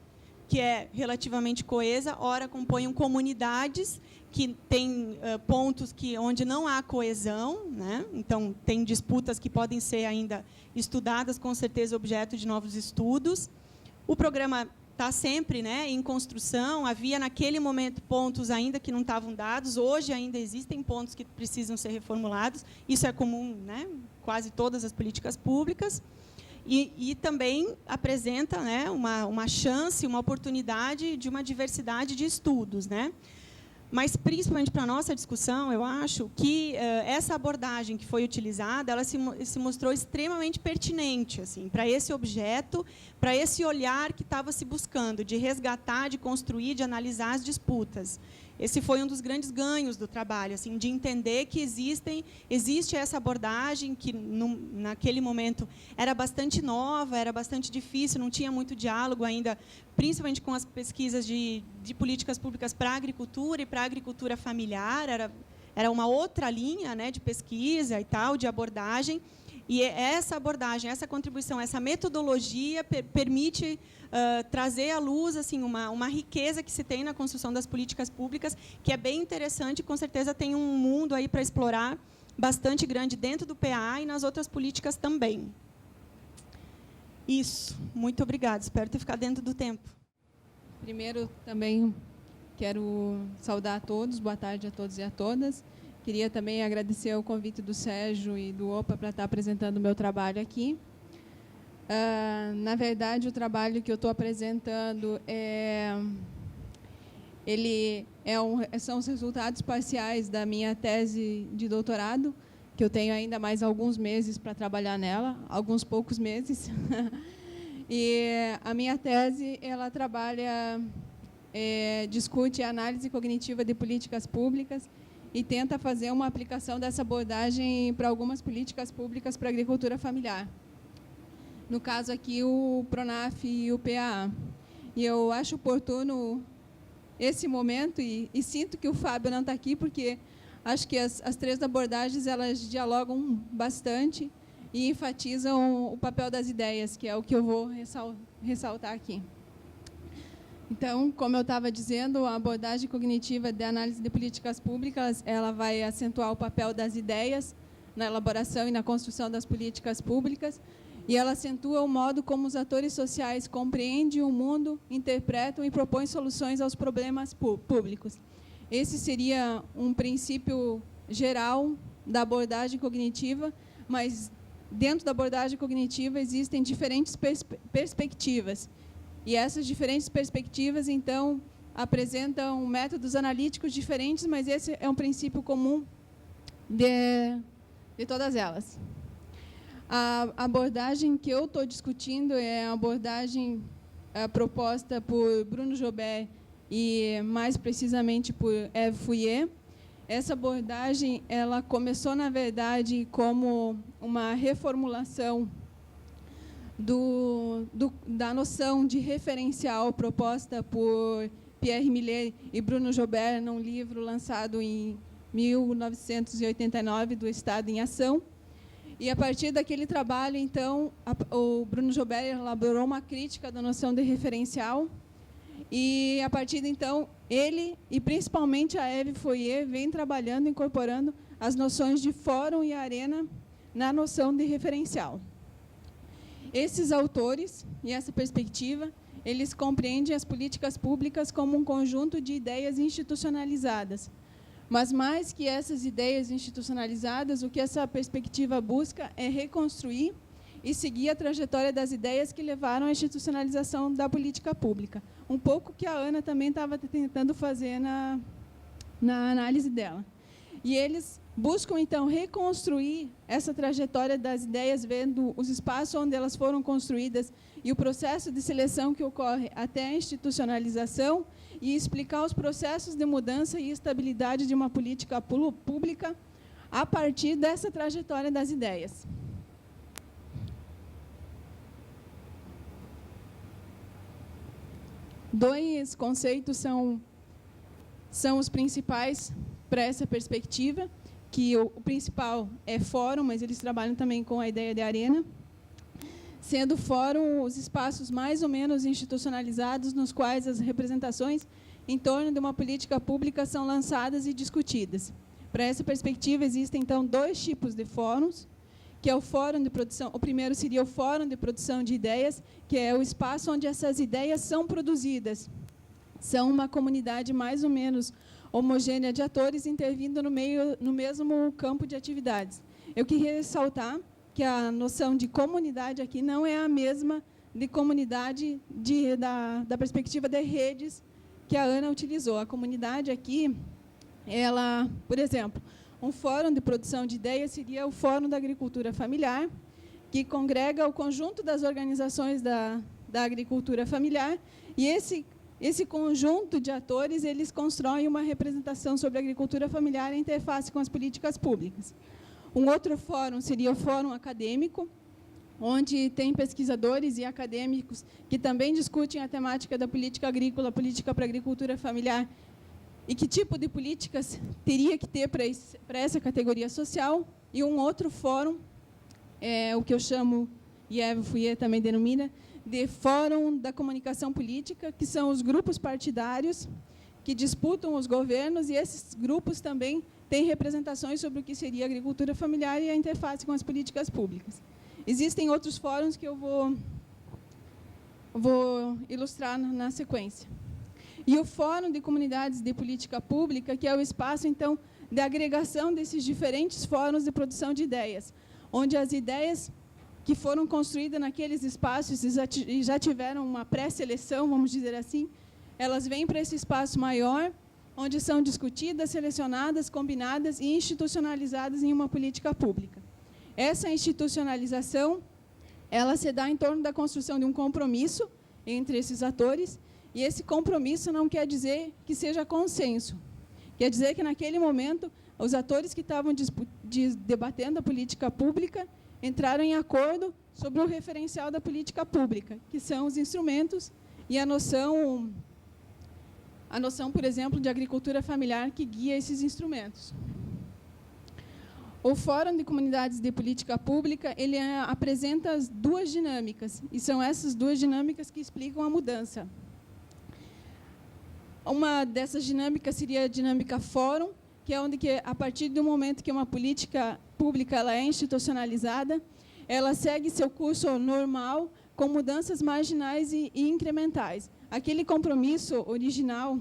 que é relativamente coesa, ora, componham comunidades, que têm pontos onde não há coesão, né? Então, tem disputas que podem ser ainda estudadas, com certeza, objeto de novos estudos. O programa está sempre, né, em construção, havia, naquele momento, pontos ainda que não estavam dados, hoje ainda existem pontos que precisam ser reformulados, isso é comum, né, quase todas as políticas públicas, e também apresenta, né, uma chance, uma oportunidade de uma diversidade de estudos, né? Mas, principalmente para a nossa discussão, eu acho que essa abordagem que foi utilizada, ela se mostrou extremamente pertinente, assim, para esse objeto, para esse olhar que estava se buscando, de resgatar, de construir, de analisar as disputas. Esse foi um dos grandes ganhos do trabalho, assim, de entender que existe essa abordagem que, naquele momento, era bastante nova, era bastante difícil, não tinha muito diálogo ainda, principalmente com as pesquisas de políticas públicas para a agricultura e para a agricultura familiar, era uma outra linha, né, de pesquisa e tal, de abordagem. E essa abordagem, essa contribuição, essa metodologia permite trazer à luz, assim, uma riqueza que se tem na construção das políticas públicas, que é bem interessante, com certeza tem um mundo aí para explorar bastante grande dentro do PA e nas outras políticas também. Isso. Muito obrigada. Espero ter ficado dentro do tempo. Primeiro, também quero saudar a todos. Boa tarde a todos e a todas. Queria também agradecer o convite do Sérgio e do OPA para estar apresentando o meu trabalho aqui. Na verdade, o trabalho que eu estou apresentando são os resultados parciais da minha tese de doutorado, que eu tenho ainda mais alguns meses para trabalhar nela, alguns poucos meses. E a minha tese, ela discute a análise cognitiva de políticas públicas e tenta fazer uma aplicação dessa abordagem para algumas políticas públicas para a agricultura familiar. No caso aqui, o PRONAF e o PAA. E eu acho oportuno esse momento, e sinto que o Fábio não está aqui, porque acho que as três abordagens elas dialogam bastante e enfatizam o papel das ideias, que é o que eu vou ressaltar aqui. Então, como eu estava dizendo, a abordagem cognitiva de análise de políticas públicas, ela vai acentuar o papel das ideias na elaboração e na construção das políticas públicas, e ela acentua o modo como os atores sociais compreendem o mundo, interpretam e propõem soluções aos problemas públicos. Esse seria um princípio geral da abordagem cognitiva, mas dentro da abordagem cognitiva existem diferentes perspectivas. E essas diferentes perspectivas, então, apresentam métodos analíticos diferentes, mas esse é um princípio comum de todas elas. A abordagem que eu estou discutindo é a abordagem proposta por Bruno Jobert e, mais precisamente, por Eve Fouillé. Essa abordagem ela começou, na verdade, como uma reformulação da noção de referencial proposta por Pierre Millet e Bruno Jobert num livro lançado em 1989, do Estado em Ação. E, a partir daquele trabalho, então, o Bruno Jobert elaborou uma crítica da noção de referencial. E, a partir de então, ele e principalmente a Eve Fouillé vem trabalhando, incorporando as noções de fórum e arena na noção de referencial. Esses autores e essa perspectiva, eles compreendem as políticas públicas como um conjunto de ideias institucionalizadas. Mas, mais que essas ideias institucionalizadas, o que essa perspectiva busca é reconstruir e seguir a trajetória das ideias que levaram à institucionalização da política pública. Um pouco que a Ana também estava tentando fazer na análise dela. E eles buscam, então, reconstruir essa trajetória das ideias, vendo os espaços onde elas foram construídas e o processo de seleção que ocorre até a institucionalização, e explicar os processos de mudança e estabilidade de uma política pública a partir dessa trajetória das ideias. Dois conceitos são os principais para essa perspectiva, que o principal é fórum, mas eles trabalham também com a ideia de arena, sendo fórum os espaços mais ou menos institucionalizados nos quais as representações em torno de uma política pública são lançadas e discutidas. Para essa perspectiva, existem, então, dois tipos de fóruns, que é o fórum de produção. O primeiro seria o fórum de produção de ideias, que é o espaço onde essas ideias são produzidas. São uma comunidade mais ou menos homogênea de atores intervindo no mesmo campo de atividades. Eu queria ressaltar que a noção de comunidade aqui não é a mesma de comunidade da perspectiva de redes que a Ana utilizou. A comunidade aqui, ela, por exemplo, um fórum de produção de ideias seria o Fórum da Agricultura Familiar, que congrega o conjunto das organizações da agricultura familiar, e esse conjunto de atores, eles constroem uma representação sobre a agricultura familiar em interface com as políticas públicas. Um outro fórum seria o Fórum Acadêmico, onde tem pesquisadores e acadêmicos que também discutem a temática da política agrícola, política para a agricultura familiar, e que tipo de políticas teria que ter para essa categoria social. E um outro fórum, o que eu chamo, e a Eva Fouillet também denomina, de Fórum da Comunicação Política, que são os grupos partidários que disputam os governos, e esses grupos também têm representações sobre o que seria a agricultura familiar e a interface com as políticas públicas. Existem outros fóruns que eu vou ilustrar na sequência. E o Fórum de Comunidades de Política Pública, que é o espaço, então, de agregação desses diferentes fóruns de produção de ideias, onde as ideias que foram construídas naqueles espaços e já tiveram uma pré-seleção, vamos dizer assim, elas vêm para esse espaço maior, onde são discutidas, selecionadas, combinadas e institucionalizadas em uma política pública. Essa institucionalização, ela se dá em torno da construção de um compromisso entre esses atores, e esse compromisso não quer dizer que seja consenso. Quer dizer que, naquele momento, os atores que estavam debatendo a política pública entraram em acordo sobre o referencial da política pública, que são os instrumentos e a noção, por exemplo, de agricultura familiar que guia esses instrumentos. O Fórum de Comunidades de Política Pública, ele apresenta as duas dinâmicas, e são essas duas dinâmicas que explicam a mudança. Uma dessas dinâmicas seria a dinâmica fórum, que é onde, a partir do momento que uma política pública ela é institucionalizada, ela segue seu curso normal, com mudanças marginais e incrementais. Aquele compromisso original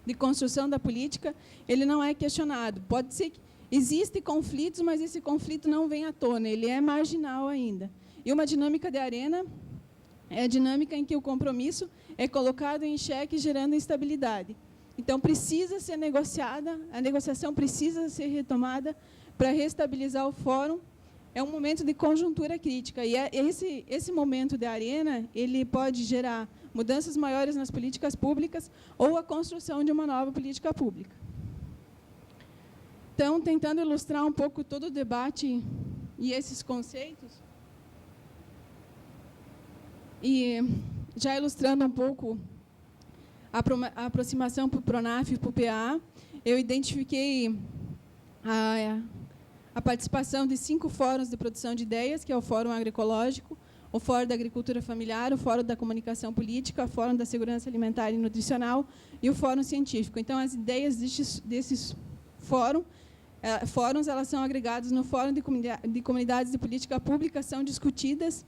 de construção da política, ele não é questionado. Pode ser que existem conflitos, mas esse conflito não vem à tona, ele é marginal ainda. E uma dinâmica de arena é a dinâmica em que o compromisso é colocado em xeque, gerando instabilidade. Então, precisa ser negociada, a negociação precisa ser retomada para restabilizar o fórum. É um momento de conjuntura crítica, e esse momento de arena, ele pode gerar mudanças maiores nas políticas públicas ou a construção de uma nova política pública. Então, tentando ilustrar um pouco todo o debate e esses conceitos, e já ilustrando um pouco a aproximação para o PRONAF e para o PA, eu identifiquei a participação de 5 fóruns de produção de ideias, que é o Fórum Agroecológico, o Fórum da Agricultura Familiar, o Fórum da Comunicação Política, o Fórum da Segurança Alimentar e Nutricional e o Fórum Científico. Então, as ideias desses fóruns elas são agregadas no Fórum de Comunidades de Política Pública, são discutidas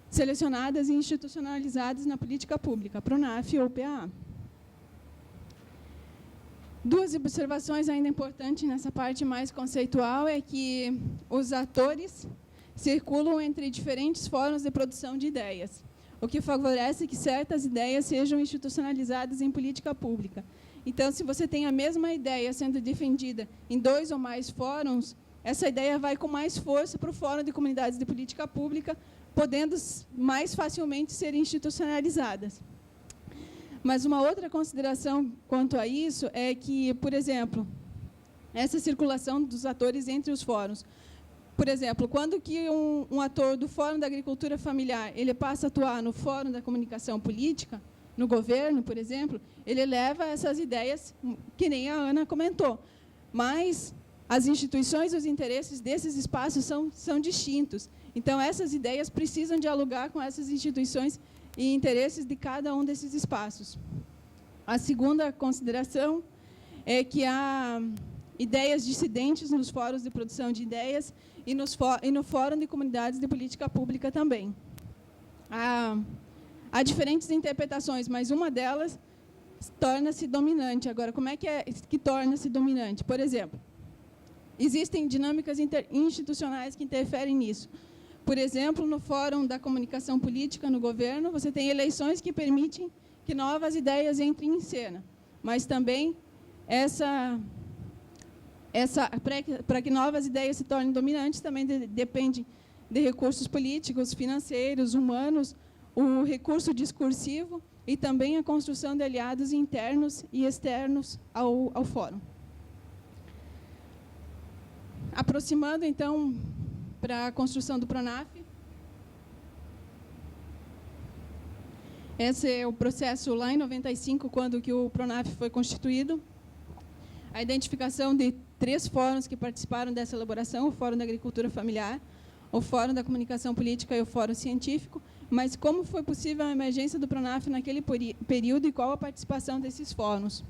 selecionadas e institucionalizadas na política pública, PRONAF ou PAA. Duas observações ainda importantes nessa parte mais conceitual é que os atores circulam entre diferentes formas de produção de ideias, o que favorece que certas ideias sejam institucionalizadas em política pública. Então, se você tem a mesma ideia sendo defendida em 2 ou mais fóruns, essa ideia vai com mais força para o Fórum de Comunidades de Política Pública, podendo mais facilmente ser institucionalizadas. Mas uma outra consideração quanto a isso é que, por exemplo, essa circulação dos atores entre os fóruns. Por exemplo, quando que um ator do Fórum da Agricultura Familiar ele passa a atuar no Fórum da Comunicação Política, no governo, por exemplo, ele leva essas ideias, que nem a Ana comentou. Mas as instituições e os interesses desses espaços são distintos. Então, essas ideias precisam dialogar com essas instituições e interesses de cada um desses espaços. A segunda consideração é que há ideias dissidentes nos fóruns de produção de ideias e no Fórum de Comunidades de Política Pública também. Há diferentes interpretações, mas uma delas torna-se dominante. Agora, como é que torna-se dominante? Por exemplo, existem dinâmicas institucionais que interferem nisso. Por exemplo, no Fórum da Comunicação Política no governo, você tem eleições que permitem que novas ideias entrem em cena, mas também para que novas ideias se tornem dominantes, também depende de recursos políticos, financeiros, humanos, o recurso discursivo e também a construção de aliados internos e externos ao fórum. Aproximando, então, para a construção do PRONAF. Esse é o processo lá em 95, quando que o PRONAF foi constituído. A identificação de 3 fóruns que participaram dessa elaboração, o Fórum da Agricultura Familiar, o Fórum da Comunicação Política e o Fórum Científico, mas como foi possível a emergência do PRONAF naquele período e qual a participação desses fóruns.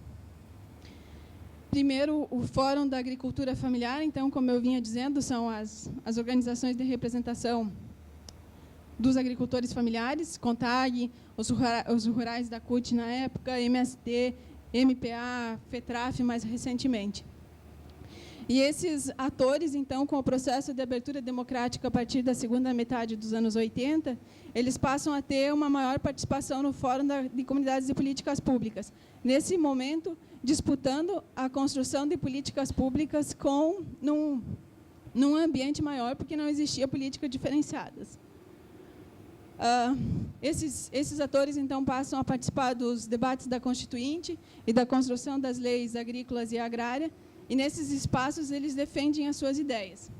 Primeiro, o Fórum da Agricultura Familiar, então, como eu vinha dizendo, são as organizações de representação dos agricultores familiares, CONTAG, os rurais da CUT na época, MST, MPA, FETRAF mais recentemente. E esses atores, então, com o processo de abertura democrática a partir da segunda metade dos anos 80, eles passam a ter uma maior participação no Fórum de Comunidades de Políticas Públicas. Nesse momento, disputando a construção de políticas públicas num ambiente maior, porque não existia políticas diferenciadas. Esses atores, então, passam a participar dos debates da Constituinte e da construção das leis agrícolas e agrárias, e nesses espaços eles defendem as suas ideias.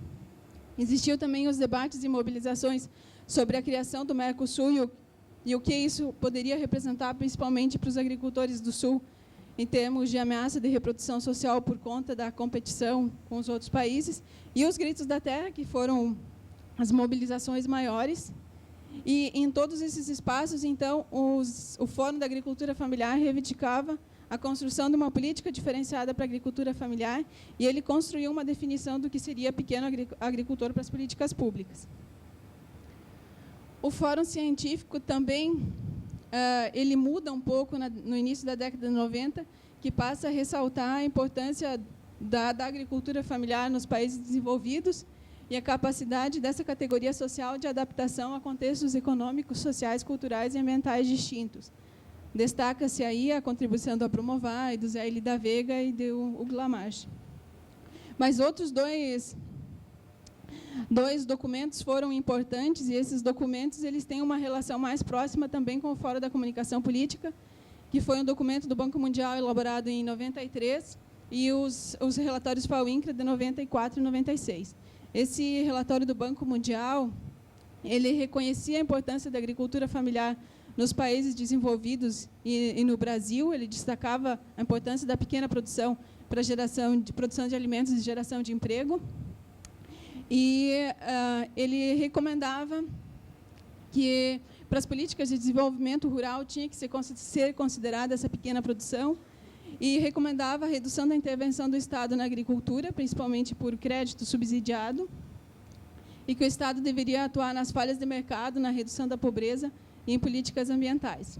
Existiam também os debates e mobilizações sobre a criação do Mercosul e o que isso poderia representar, principalmente para os agricultores do Sul, em termos de ameaça de reprodução social por conta da competição com os outros países, e os gritos da terra, que foram as mobilizações maiores. E em todos esses espaços, então, o Fórum da Agricultura Familiar reivindicava a construção de uma política diferenciada para a agricultura familiar, e ele construiu uma definição do que seria pequeno agricultor para as políticas públicas. O Fórum Científico também, ele muda um pouco no início da década de 90, que passa a ressaltar a importância da agricultura familiar nos países desenvolvidos e a capacidade dessa categoria social de adaptação a contextos econômicos, sociais, culturais e ambientais distintos. Destaca-se aí a contribuição do Apromovar, do Zé L. da Veiga e do Hugo Lamarche. Mas outros dois documentos foram importantes, e esses documentos eles têm uma relação mais próxima também com o Fórum da Comunicação Política, que foi um documento do Banco Mundial elaborado em 93, e os relatórios FAO-INCRA de 94 e 96. Esse relatório do Banco Mundial, ele reconhecia a importância da agricultura familiar nos países desenvolvidos e no Brasil. Ele destacava a importância da pequena produção para a produção de alimentos e geração de emprego. E ele recomendava que, para as políticas de desenvolvimento rural, tinha que ser considerada essa pequena produção, e recomendava a redução da intervenção do Estado na agricultura, principalmente por crédito subsidiado, e que o Estado deveria atuar nas falhas de mercado, na redução da pobreza e em políticas ambientais.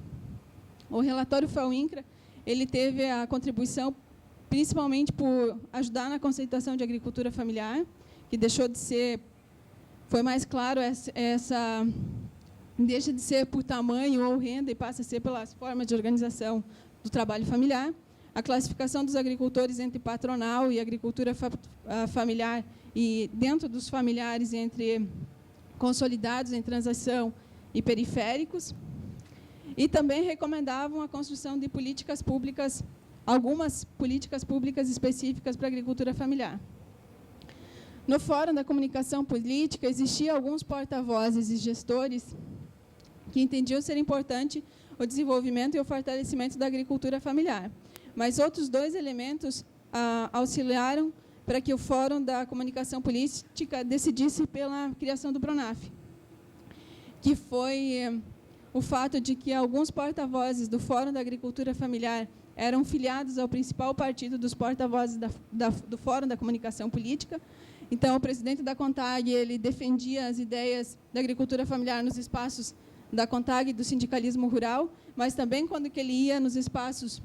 O relatório FAO-INCRA, ele teve a contribuição principalmente por ajudar na conceituação de agricultura familiar, que deixou de ser, foi mais claro, deixa de ser por tamanho ou renda e passa a ser pelas formas de organização do trabalho familiar. A classificação dos agricultores entre patronal e agricultura familiar e dentro dos familiares entre consolidados em transação e periféricos. E também recomendavam a construção de políticas públicas, algumas políticas públicas específicas para a agricultura familiar. No Fórum da Comunicação Política, existiam alguns porta-vozes e gestores que entendiam ser importante o desenvolvimento e o fortalecimento da agricultura familiar. Mas outros dois elementos auxiliaram para que o Fórum da Comunicação Política decidisse pela criação do PRONAF, que foi o fato de que alguns porta-vozes do Fórum da Agricultura Familiar eram filiados ao principal partido dos porta-vozes do Fórum da Comunicação Política. Então, o presidente da CONTAG, ele defendia as ideias da agricultura familiar nos espaços da CONTAG e do sindicalismo rural, mas também, quando que ele ia nos espaços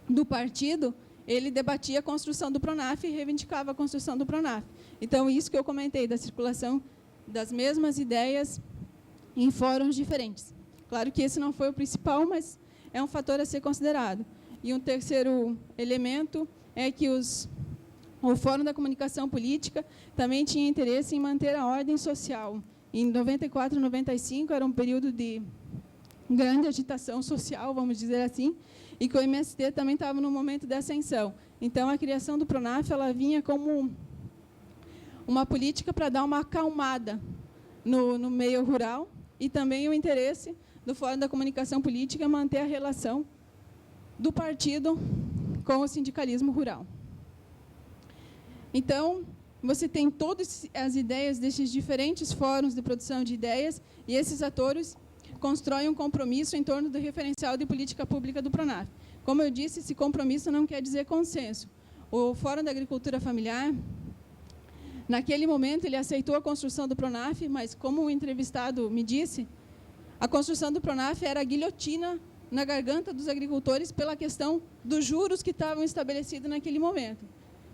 do partido, ele debatia a construção do PRONAF e reivindicava a construção do PRONAF. Então, isso que eu comentei, da circulação das mesmas ideias em fóruns diferentes. Claro que esse não foi o principal, mas é um fator a ser considerado. E um terceiro elemento é que o Fórum da Comunicação Política também tinha interesse em manter a ordem social. Em 94 e 95 era um período de grande agitação social, vamos dizer assim, e que o MST também estava no momento de ascensão. Então, a criação do PRONAF ela vinha como uma política para dar uma acalmada no meio rural, e também o interesse do Fórum da Comunicação Política manter a relação do partido com o sindicalismo rural. Então, você tem todas as ideias desses diferentes fóruns de produção de ideias, e esses atores constroem um compromisso em torno do referencial de política pública do PRONAF. Como eu disse, esse compromisso não quer dizer consenso. O Fórum da Agricultura Familiar, naquele momento, ele aceitou a construção do PRONAF, mas, como o entrevistado me disse, a construção do PRONAF era a guilhotina na garganta dos agricultores pela questão dos juros que estavam estabelecidos naquele momento.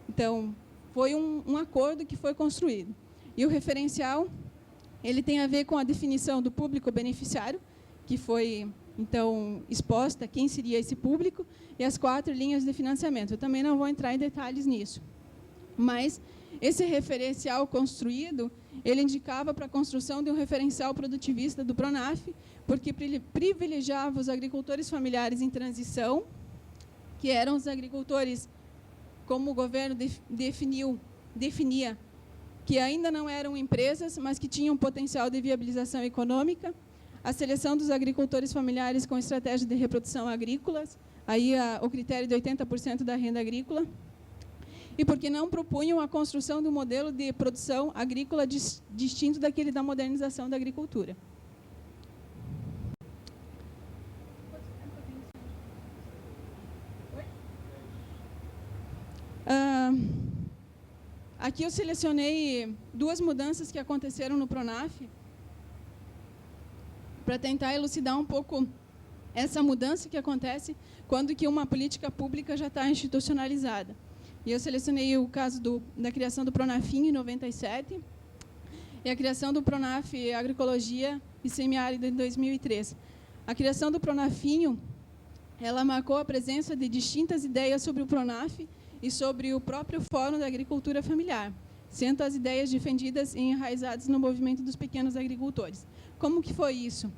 Então, foi um acordo que foi construído. E o referencial, ele tem a ver com a definição do público beneficiário, que foi, então, exposta quem seria esse público, e as 4 linhas de financiamento. Eu também não vou entrar em detalhes nisso. Mas esse referencial construído, ele indicava para a construção de um referencial produtivista do PRONAF, porque privilegiava os agricultores familiares em transição, que eram os agricultores, como o governo definia, que ainda não eram empresas, mas que tinham potencial de viabilização econômica, a seleção dos agricultores familiares com estratégia de reprodução agrícolas, aí o critério de 80% da renda agrícola, e porque não propunham a construção de um modelo de produção agrícola distinto daquele da modernização da agricultura. Aqui eu selecionei 2 mudanças que aconteceram no PRONAF para tentar elucidar um pouco essa mudança que acontece quando que uma política pública já está institucionalizada. E eu selecionei o caso da criação do PRONAFINHO em 97 e a criação do PRONAF Agroecologia e Semiárido em 2003. A criação do PRONAFINHO, ela marcou a presença de distintas ideias sobre o PRONAF e sobre o próprio Fórum da Agricultura Familiar, sendo as ideias defendidas e enraizadas no movimento dos pequenos agricultores. Como que foi isso?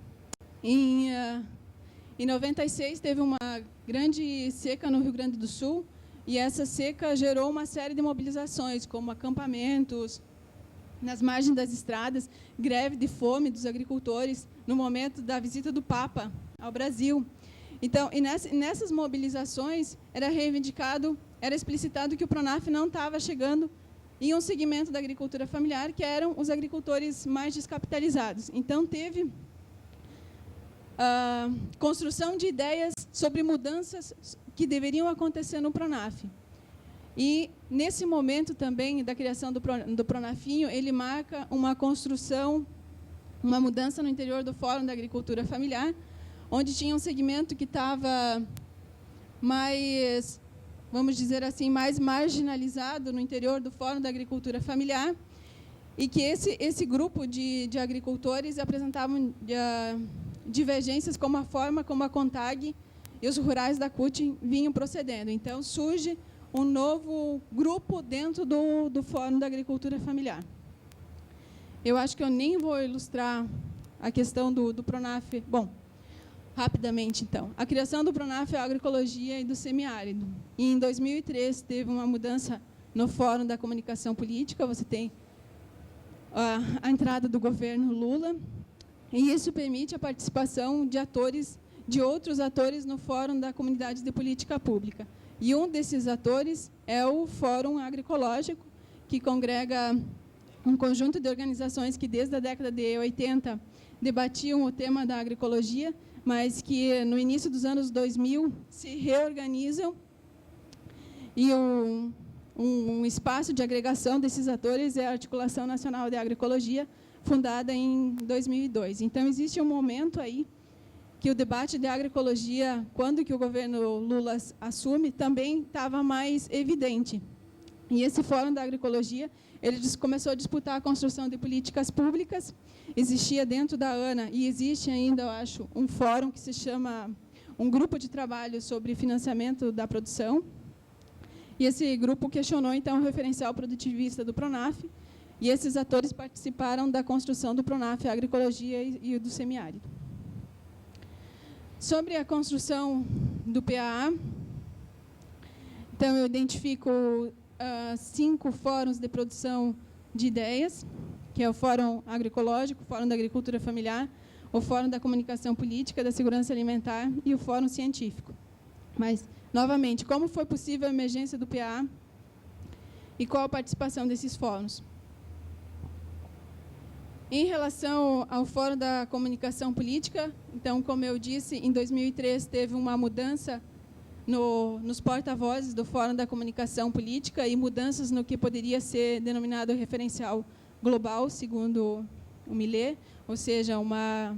Em 96, teve uma grande seca no Rio Grande do Sul, e essa seca gerou uma série de mobilizações, como acampamentos nas margens das estradas, greve de fome dos agricultores, no momento da visita do Papa ao Brasil. Então, e nessas mobilizações, era explicitado que o PRONAF não estava chegando em um segmento da agricultura familiar, que eram os agricultores mais descapitalizados. Então, teve a construção de ideias sobre mudanças que deveriam acontecer no PRONAF. E, nesse momento também da criação do Pronafinho, ele marca uma construção, uma mudança no interior do Fórum da Agricultura Familiar, onde tinha um segmento que estava mais, vamos dizer assim, mais marginalizado no interior do Fórum da Agricultura Familiar, e que esse grupo de agricultores apresentavam divergências com a forma como a CONTAG e os rurais da CUT vinham procedendo. Então, surge um novo grupo dentro do Fórum da Agricultura Familiar. Eu acho que eu nem vou ilustrar a questão do Pronaf. Bom, rapidamente, então. A criação do Pronaf é a agroecologia e do semiárido. E, em 2003, teve uma mudança no Fórum da Comunicação Política. Você tem a entrada do governo Lula, e isso permite a participação de outros atores no Fórum da Comunidade de Política Pública. E um desses atores é o Fórum Agroecológico, que congrega um conjunto de organizações que, desde a década de 80, debatiam o tema da agroecologia, mas que, no início dos anos 2000, se reorganizam, e um espaço de agregação desses atores é a Articulação Nacional de Agroecologia, fundada em 2002. Então, existe um momento aí que o debate de agroecologia, quando que o governo Lula assume, também estava mais evidente. E esse Fórum da Agroecologia, ele começou a disputar a construção de políticas públicas. Existia dentro da ANA, e existe ainda, eu acho, um fórum que se chama um grupo de trabalho sobre financiamento da produção. E esse grupo questionou, então, o referencial produtivista do Pronaf, e esses atores participaram da construção do Pronaf, a agroecologia e do semiárido. Sobre a construção do PAA, então, eu identifico 5 fóruns de produção de ideias, que é o Fórum Agroecológico, o Fórum da Agricultura Familiar, o Fórum da Comunicação Política, da Segurança Alimentar e o Fórum Científico. Mas, novamente, como foi possível a emergência do PAA e qual a participação desses fóruns? Em relação ao Fórum da Comunicação Política, então, como eu disse, em 2003 teve uma mudança nos porta-vozes do Fórum da Comunicação Política e mudanças no que poderia ser denominado referencial global, segundo o Millet, ou seja, uma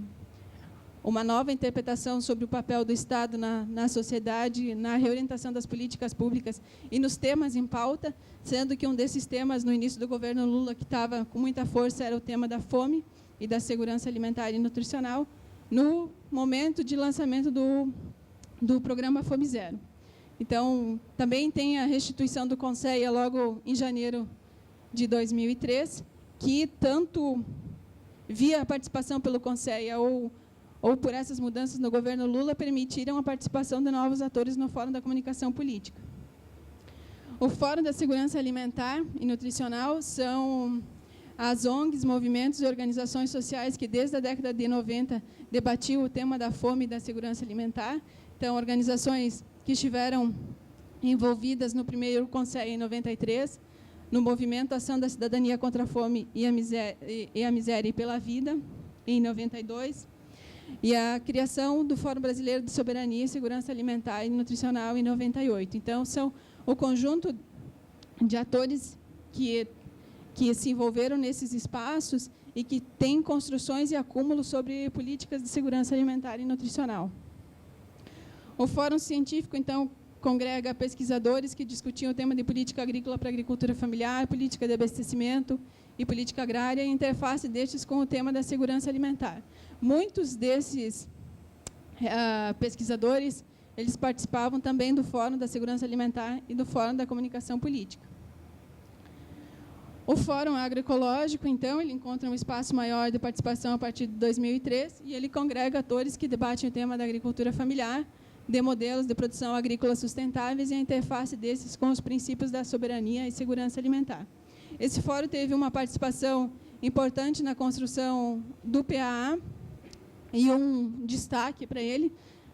nova interpretação sobre o papel do Estado na sociedade, na reorientação das políticas públicas e nos temas em pauta, sendo que um desses temas, no início do governo Lula, que estava com muita força, era o tema da fome e da segurança alimentar e nutricional, no momento de lançamento do programa Fome Zero. Então, também tem a restituição do Conceia logo em janeiro de 2003, que tanto via a participação pelo Conceia ou por essas mudanças no governo Lula, permitiram a participação de novos atores no Fórum da Comunicação Política. O Fórum da Segurança Alimentar e Nutricional são as ONGs, movimentos e organizações sociais que, desde a década de 90, debatiam o tema da fome e da segurança alimentar. Então, organizações que estiveram envolvidas no primeiro Conselho em 93, no movimento Ação da Cidadania contra a Fome e a Miséria e pela Vida, em 92, e a criação do Fórum Brasileiro de Soberania e Segurança Alimentar e Nutricional, em 98. Então, são o conjunto de atores que se envolveram nesses espaços e que têm construções e acúmulos sobre políticas de segurança alimentar e nutricional. O Fórum Científico, então, congrega pesquisadores que discutiam o tema de política agrícola para a agricultura familiar, política de abastecimento e política agrária, e interface destes com o tema da segurança alimentar. Muitos desses pesquisadores, eles participavam também do Fórum da Segurança Alimentar e do Fórum da Comunicação Política. O Fórum Agroecológico, então, ele encontra um espaço maior de participação a partir de 2003, e ele congrega atores que debatem o tema da agricultura familiar, de modelos de produção agrícola sustentáveis e a interface desses com os princípios da soberania e segurança alimentar. Esse fórum teve uma participação importante na construção do PAA, e um destaque para ele,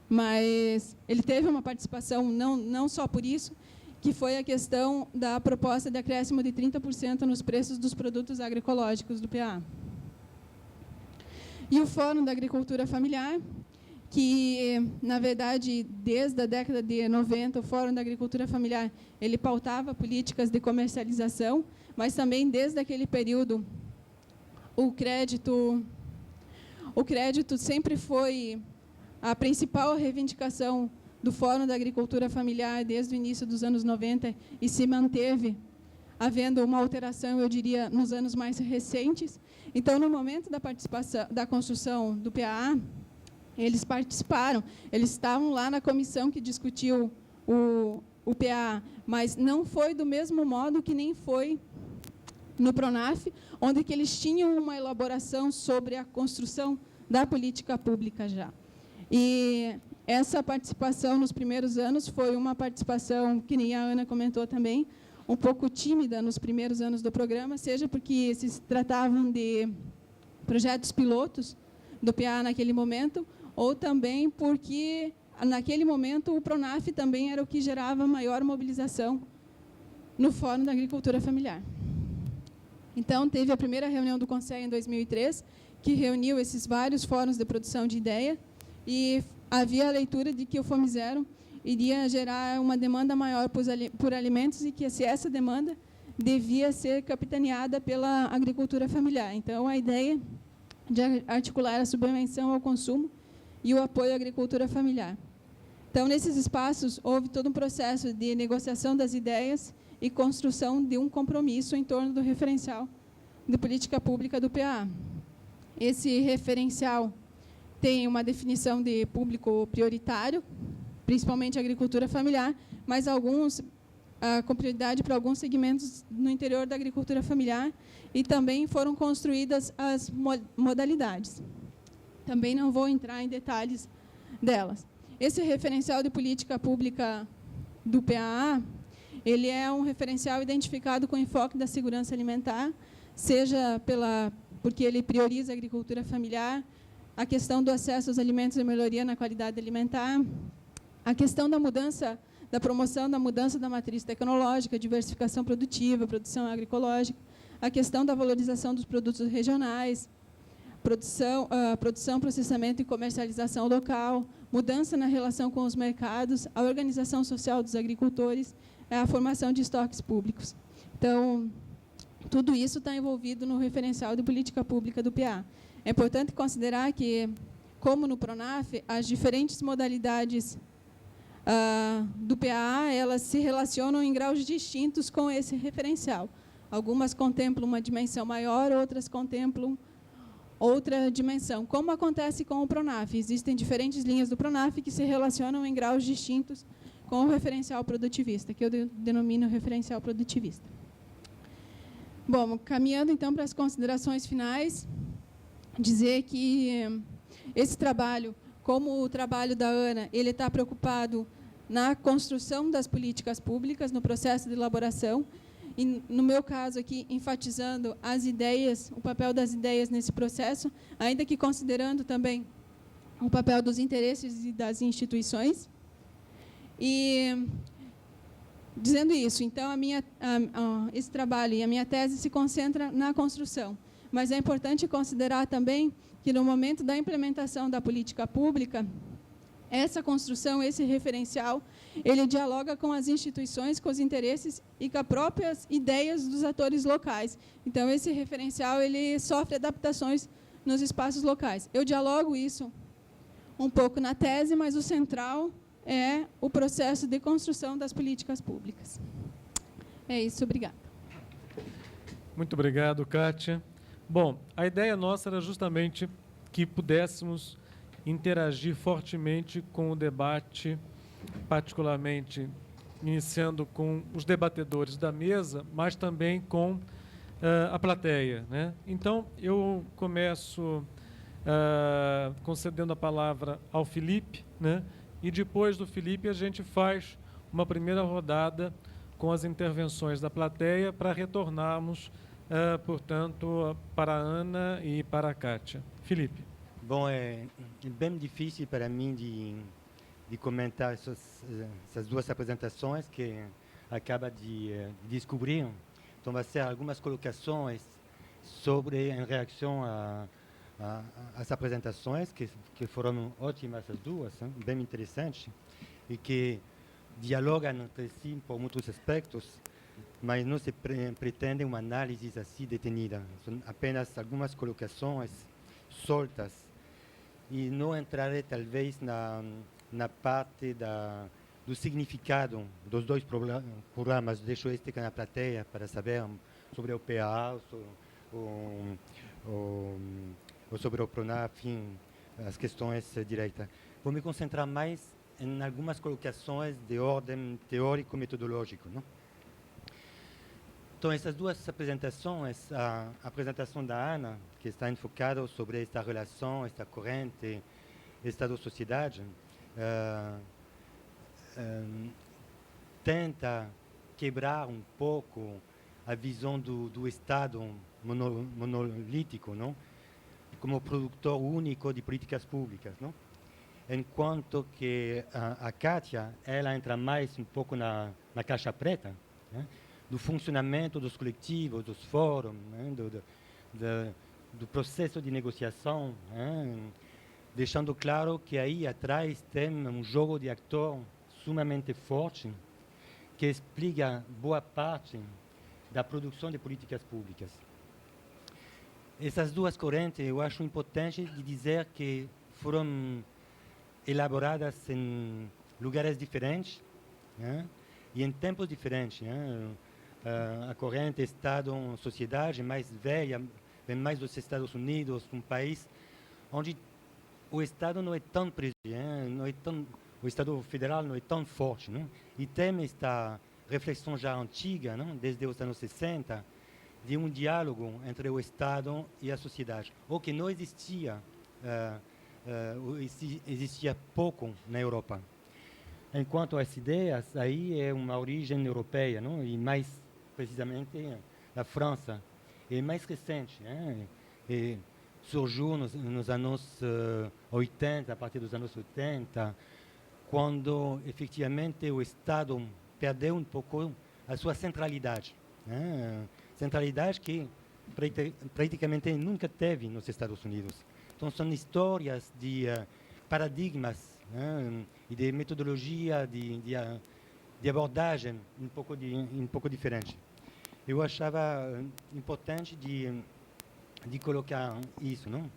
mas ele teve uma participação não só por isso, que foi a questão da proposta de acréscimo de 30% nos preços dos produtos agroecológicos do PAA. E o Fórum da Agricultura Familiar, que, na verdade, desde a década de 90, o Fórum da Agricultura Familiar, ele pautava políticas de comercialização, mas também, desde aquele período, o crédito sempre foi a principal reivindicação do Fórum da Agricultura Familiar desde o início dos anos 90 e se manteve, havendo uma alteração, eu diria, nos anos mais recentes. Então, no momento da participação, da construção do PAA, eles participaram, eles estavam lá na comissão que discutiu o PAA, mas não foi do mesmo modo que nem foi no PRONAF, onde que eles tinham uma elaboração sobre a construção da política pública já. E essa participação nos primeiros anos foi uma participação, que nem a Ana comentou também, um pouco tímida nos primeiros anos do programa, seja porque se tratavam de projetos pilotos do PA naquele momento, ou também porque, naquele momento, o PRONAF também era o que gerava maior mobilização no Fórum da Agricultura Familiar. Então, teve a primeira reunião do Conselho em 2003, que reuniu esses vários fóruns de produção de ideia, e havia a leitura de que o Fome Zero iria gerar uma demanda maior por alimentos e que essa demanda devia ser capitaneada pela agricultura familiar. Então, a ideia de articular a subvenção ao consumo e o apoio à agricultura familiar. Então, nesses espaços, houve todo um processo de negociação das ideias e construção de um compromisso em torno do referencial de política pública do PA. Esse referencial tem uma definição de público prioritário, principalmente a agricultura familiar, mas com prioridade para alguns segmentos no interior da agricultura familiar, e também foram construídas as modalidades. Também não vou entrar em detalhes delas. Esse referencial de política pública do PAA, ele é um referencial identificado com enfoque da segurança alimentar, seja porque ele prioriza a agricultura familiar, a questão do acesso aos alimentos e melhoria na qualidade alimentar, a questão da mudança, da promoção da mudança da matriz tecnológica, diversificação produtiva, produção agroecológica, a questão da valorização dos produtos regionais, produção, processamento e comercialização local, mudança na relação com os mercados, a organização social dos agricultores, a formação de estoques públicos. Então, tudo isso está envolvido no referencial de política pública do PA. É importante considerar que, como no PRONAF, as diferentes modalidades do PA, elas se relacionam em graus distintos com esse referencial. Algumas contemplam uma dimensão maior, outras contemplam outra dimensão. Como acontece com o PRONAF? Existem diferentes linhas do PRONAF que se relacionam em graus distintos com o referencial produtivista, que eu denomino referencial produtivista. Bom, caminhando então para as considerações finais, dizer que esse trabalho, como o trabalho da Ana, ele está preocupado na construção das políticas públicas, no processo de elaboração, e, no meu caso aqui, enfatizando as ideias, o papel das ideias nesse processo, ainda que considerando também o papel dos interesses e das instituições. E, dizendo isso, então, esse trabalho e a minha tese se concentra na construção. Mas é importante considerar também que, no momento da implementação da política pública, essa construção, esse referencial, ele dialoga com as instituições, com os interesses e com as próprias ideias dos atores locais. Então, esse referencial, ele sofre adaptações nos espaços locais. Eu dialogo isso um pouco na tese, mas o central é o processo de construção das políticas públicas. É isso, obrigada. Muito obrigado, Kátia. Bom, a ideia nossa era justamente que pudéssemos interagir fortemente com o debate, particularmente iniciando com os debatedores da mesa, mas também com a plateia, né? Então, eu começo concedendo a palavra ao Felipe, né? E depois do Felipe a gente faz uma primeira rodada com as intervenções da plateia para retornarmos, portanto, para a Ana e para a Kátia. Felipe. Bom, é bem difícil para mim de comentar essas duas apresentações que acaba de descobrir. Então, vai ser algumas colocações em reação as apresentações, que foram ótimas as duas, hein, bem interessantes, e que dialogam entre si por muitos aspectos, mas não se pretende uma análise assim detenida. São apenas algumas colocações soltas. E não entrarei, talvez, na parte do significado dos dois programas. Deixo este na plateia para saber sobre o PA, ou sobre o PRONAF, enfim, as questões direitas. Vou me concentrar mais em algumas colocações de ordem teórico-metodológico, não? Então, essas duas apresentações, a apresentação da Ana, que está enfocada sobre esta relação, esta corrente Estado-sociedade, tenta quebrar um pouco a visão do Estado monolítico, não? Como produtor único de políticas públicas, não? Enquanto que a Kátia, ela entra mais um pouco na caixa preta, né? Do funcionamento dos coletivos, dos fóruns, né? do processo de negociação, né? Deixando claro que aí atrás tem um jogo de ator sumamente forte que explica boa parte da produção de políticas públicas. Essas duas correntes eu acho importante de dizer que foram elaboradas em lugares diferentes, né? E em tempos diferentes, né? A corrente Estado-sociedade mais velha, vem mais dos Estados Unidos, um país onde o Estado não é tão presente, o Estado federal não é tão forte, não? E tem esta reflexão já antiga, não? Desde os anos 60, de um diálogo entre o Estado e a sociedade, o que não existia, existia pouco na Europa. Enquanto as ideias, aí é uma origem europeia, não? E mais precisamente da França, é mais recente, né? E surgiu nos anos 80, a partir dos anos 80, quando efetivamente o Estado perdeu um pouco a sua centralidade, né? Centralidade que praticamente nunca teve nos Estados Unidos. Então são histórias de paradigmas, né? E de metodologia de abordagem um pouco diferente. Eu achava importante de colocar isso, não?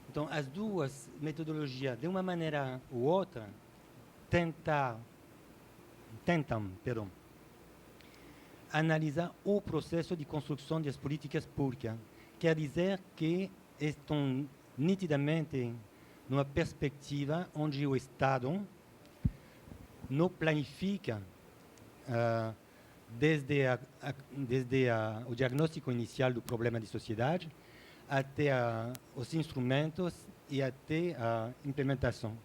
Então, as duas metodologias, de uma maneira ou outra, tentam, analisar o processo de construção das políticas públicas. Quer dizer que estão nitidamente numa perspectiva onde o Estado não planifica desde o diagnóstico inicial do problema de sociedade até os instrumentos e até a implementação.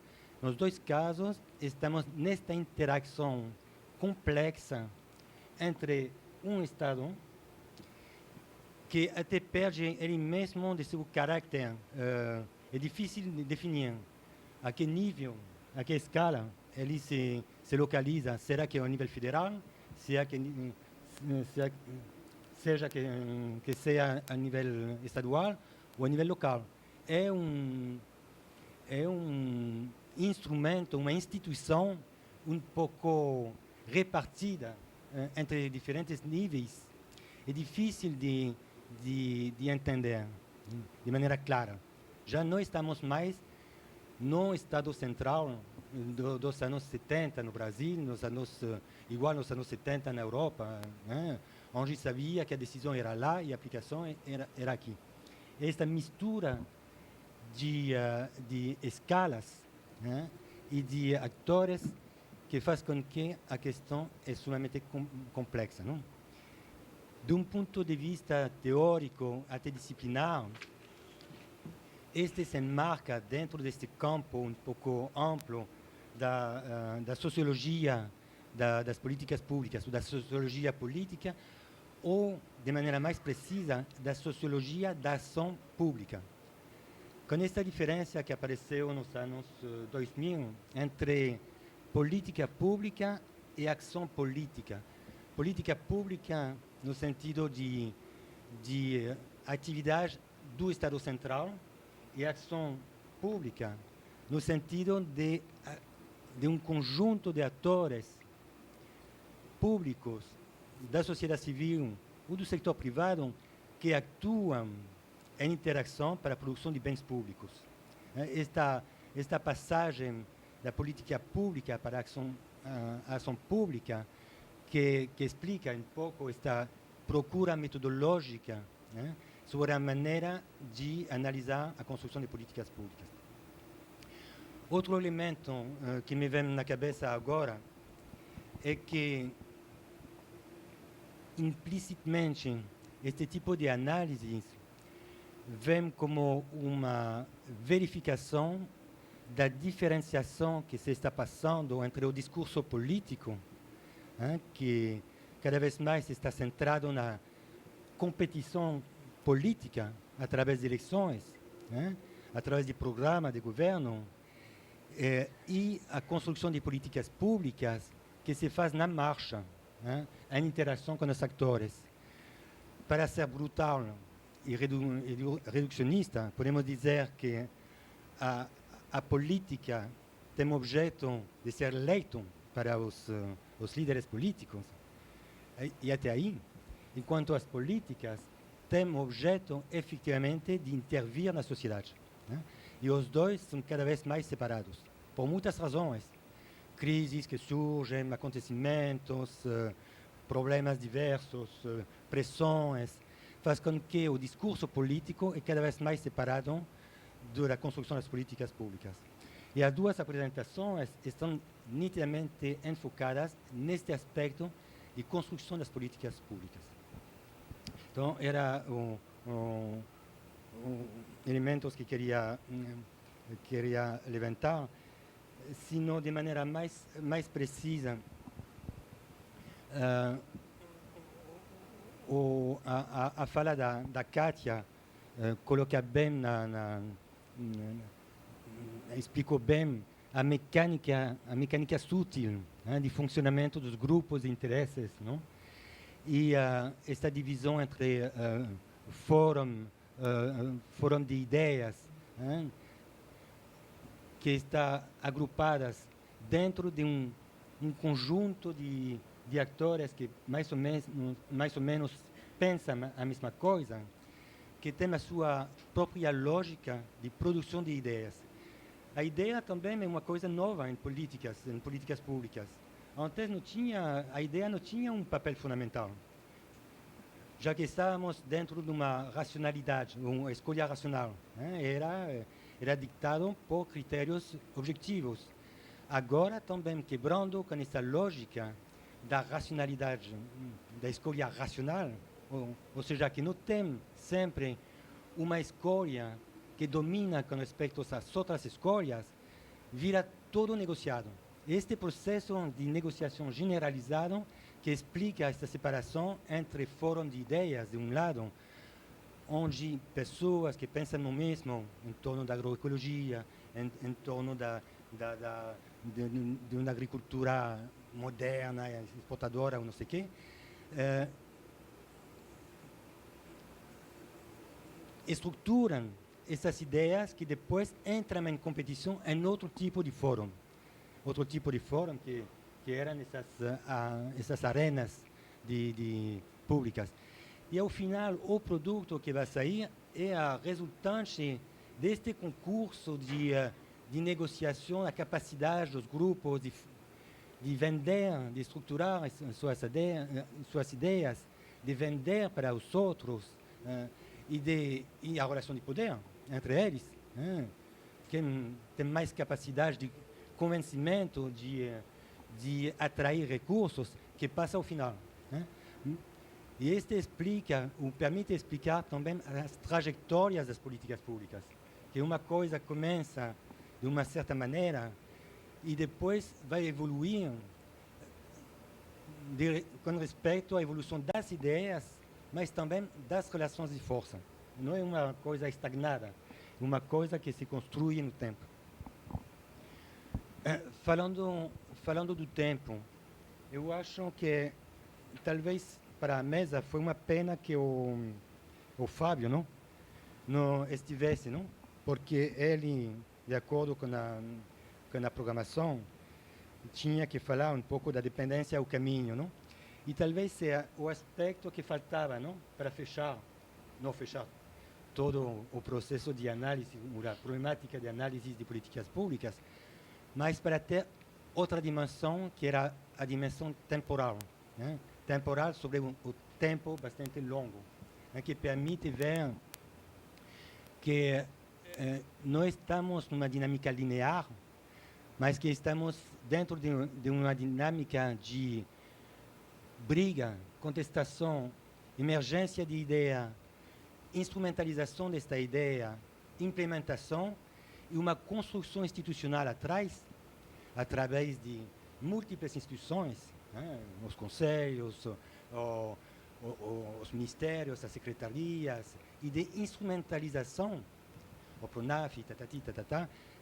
Nos dois casos, estamos nesta interação complexa entre um Estado que até perde ele mesmo de seu caráter. É difícil de definir a que nível, a que escala ele se localiza. Será que é ao nível federal? Seja que seja a nível estadual ou a nível local. É um instrumento, uma instituição um pouco repartida entre diferentes níveis. É difícil de entender de maneira clara. Já não estamos mais no Estado central dos anos 70 no Brasil, igual nos anos 70 na Europa, né? Onde sabia que a decisão era lá e a aplicação era aqui. Esta mistura de escalas, né? E de atores que faz com que a questão é sumamente complexa, não? De um ponto de vista teórico até disciplinar, este se enmarca dentro deste campo um pouco amplo da sociologia das políticas públicas, da sociologia política, ou, de maneira mais precisa, da sociologia da ação pública. Com esta diferença que apareceu nos anos 2000 entre política pública e ação política. Política pública no sentido de atividade do Estado Central e ação pública no sentido de conjunto de atores públicos da sociedade civil ou do setor privado que atuam em interação para a produção de bens públicos. Esta passagem da política pública para a ação pública que explica um pouco esta procura metodológica sobre a maneira de analisar a construção de políticas públicas. Outro elemento que me vem na cabeça agora é que, implicitamente, este tipo de análise vem como uma verificação da diferenciação que se está passando entre o discurso político, que cada vez mais está centrado na competição política através de eleições, através de programas de governo, e a construção de políticas públicas que se faz na marcha, em interação com os atores. Para ser brutal e reducionista, podemos dizer que a política tem objeto de ser eleito para os líderes políticos, e até aí, enquanto as políticas têm objeto, efetivamente, de intervir na sociedade. E os dois são cada vez mais separados, por muitas razões. Crises que surgem, acontecimentos, problemas diversos, pressões, faz com que o discurso político é cada vez mais separado da construção das políticas públicas. E as duas apresentações estão nitidamente enfocadas neste aspecto de construção das políticas públicas. Então, era elementos que queria levantar, sino de maneira mais precisa. A fala da Kátia coloca bem, explicou bem a mecânica sutil de funcionamento dos grupos de interesses, não? E esta divisão entre fórum de ideias, que está agrupadas dentro de um conjunto de atores que mais ou menos pensam a mesma coisa, que tem a sua própria lógica de produção de ideias. A ideia também é uma coisa nova em políticas públicas. Antes a ideia não tinha um papel fundamental, já que estávamos dentro de uma racionalidade, uma escolha racional. Era dictado por critérios objetivos. Agora também quebrando com essa lógica da racionalidade, da escolha racional, ou seja, que não tem sempre uma escolha que domina com respeito às outras escolhas, vira todo negociado. Este processo de negociação generalizado que explica esta separação entre fórum de ideias, de um lado, onde pessoas que pensam no mesmo em torno da agroecologia, em torno de uma agricultura moderna, exportadora, ou não sei o quê, estruturam essas ideias que depois entram em competição em outro tipo de fórum. Outro tipo de fórum que eram essas arenas públicas. E, ao final, o produto que vai sair é a resultante deste concurso de negociação, a capacidade dos grupos de vender, de estruturar suas ideias, de vender para os outros, e a relação de poder entre eles. Quem tem mais capacidade de convencimento, de atrair recursos, que passa ao final. E este permite explicar também as trajetórias das políticas públicas, que uma coisa começa de uma certa maneira e depois vai evoluir com respeito à evolução das ideias, mas também das relações de força. Não é uma coisa estagnada, é uma coisa que se construi no tempo. Falando do tempo, eu acho que talvez para a mesa foi uma pena que o Fábio, não? não estivesse, não? Porque ele, de acordo com a programação, tinha que falar um pouco da dependência ao caminho, não? E talvez seja o aspecto que faltava, não? Para não fechar todo o processo de análise, a problemática de análise de políticas públicas, mas para ter outra dimensão, que era a dimensão temporal, né? Temporal sobre o tempo bastante longo, né? Que permite ver que não estamos numa dinâmica linear, mas que estamos dentro de uma dinâmica de briga, contestação, emergência de ideia, instrumentalização desta ideia, implementação e uma construção institucional atrás, através de múltiplas instituições, né? Os conselhos, os ministérios, as secretarias, e de instrumentalização, o PRONAF,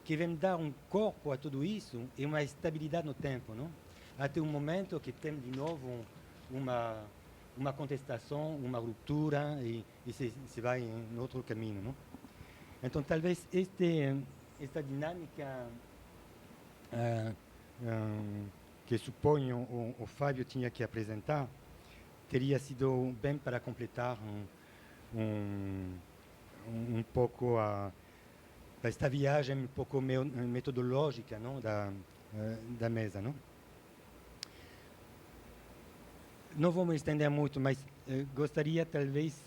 que vem dar um corpo a tudo isso e uma estabilidade no tempo, não? Até um momento que tem de novo uma contestação, uma ruptura e se vai em outro caminho, não? Então, talvez esta dinâmica que suponho o Fábio tinha que apresentar teria sido bem para completar um pouco esta viagem um pouco metodológica, não? Da mesa, não? Não vou me estender muito, mas gostaria talvez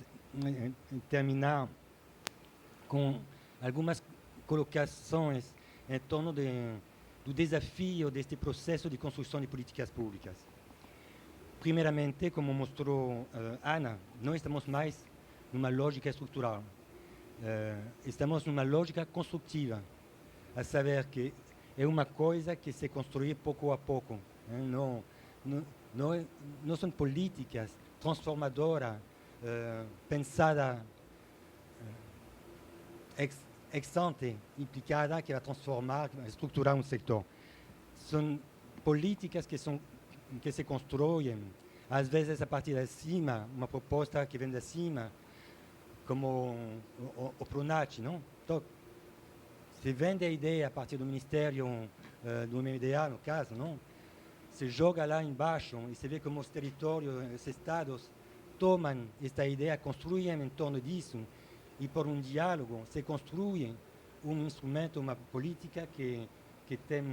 terminar com algumas colocações em torno do desafio deste processo de construção de políticas públicas. Primeiramente, como mostrou Ana, não estamos mais numa lógica estrutural. Estamos numa lógica construtiva, a saber que é uma coisa que se constrói pouco a pouco. Não são políticas transformadoras, pensadas ex ante, implicadas, que vai transformar, estruturar um setor. São políticas que se constroem, às vezes a partir de cima, uma proposta que vem de cima, como o PRONAT, não? Então, se vende a ideia a partir do Ministério do MDA, no caso, não? Se joga lá embaixo e se vê como os territórios, os estados tomam esta ideia, construem em torno disso e por um diálogo se construem um instrumento, uma política que tem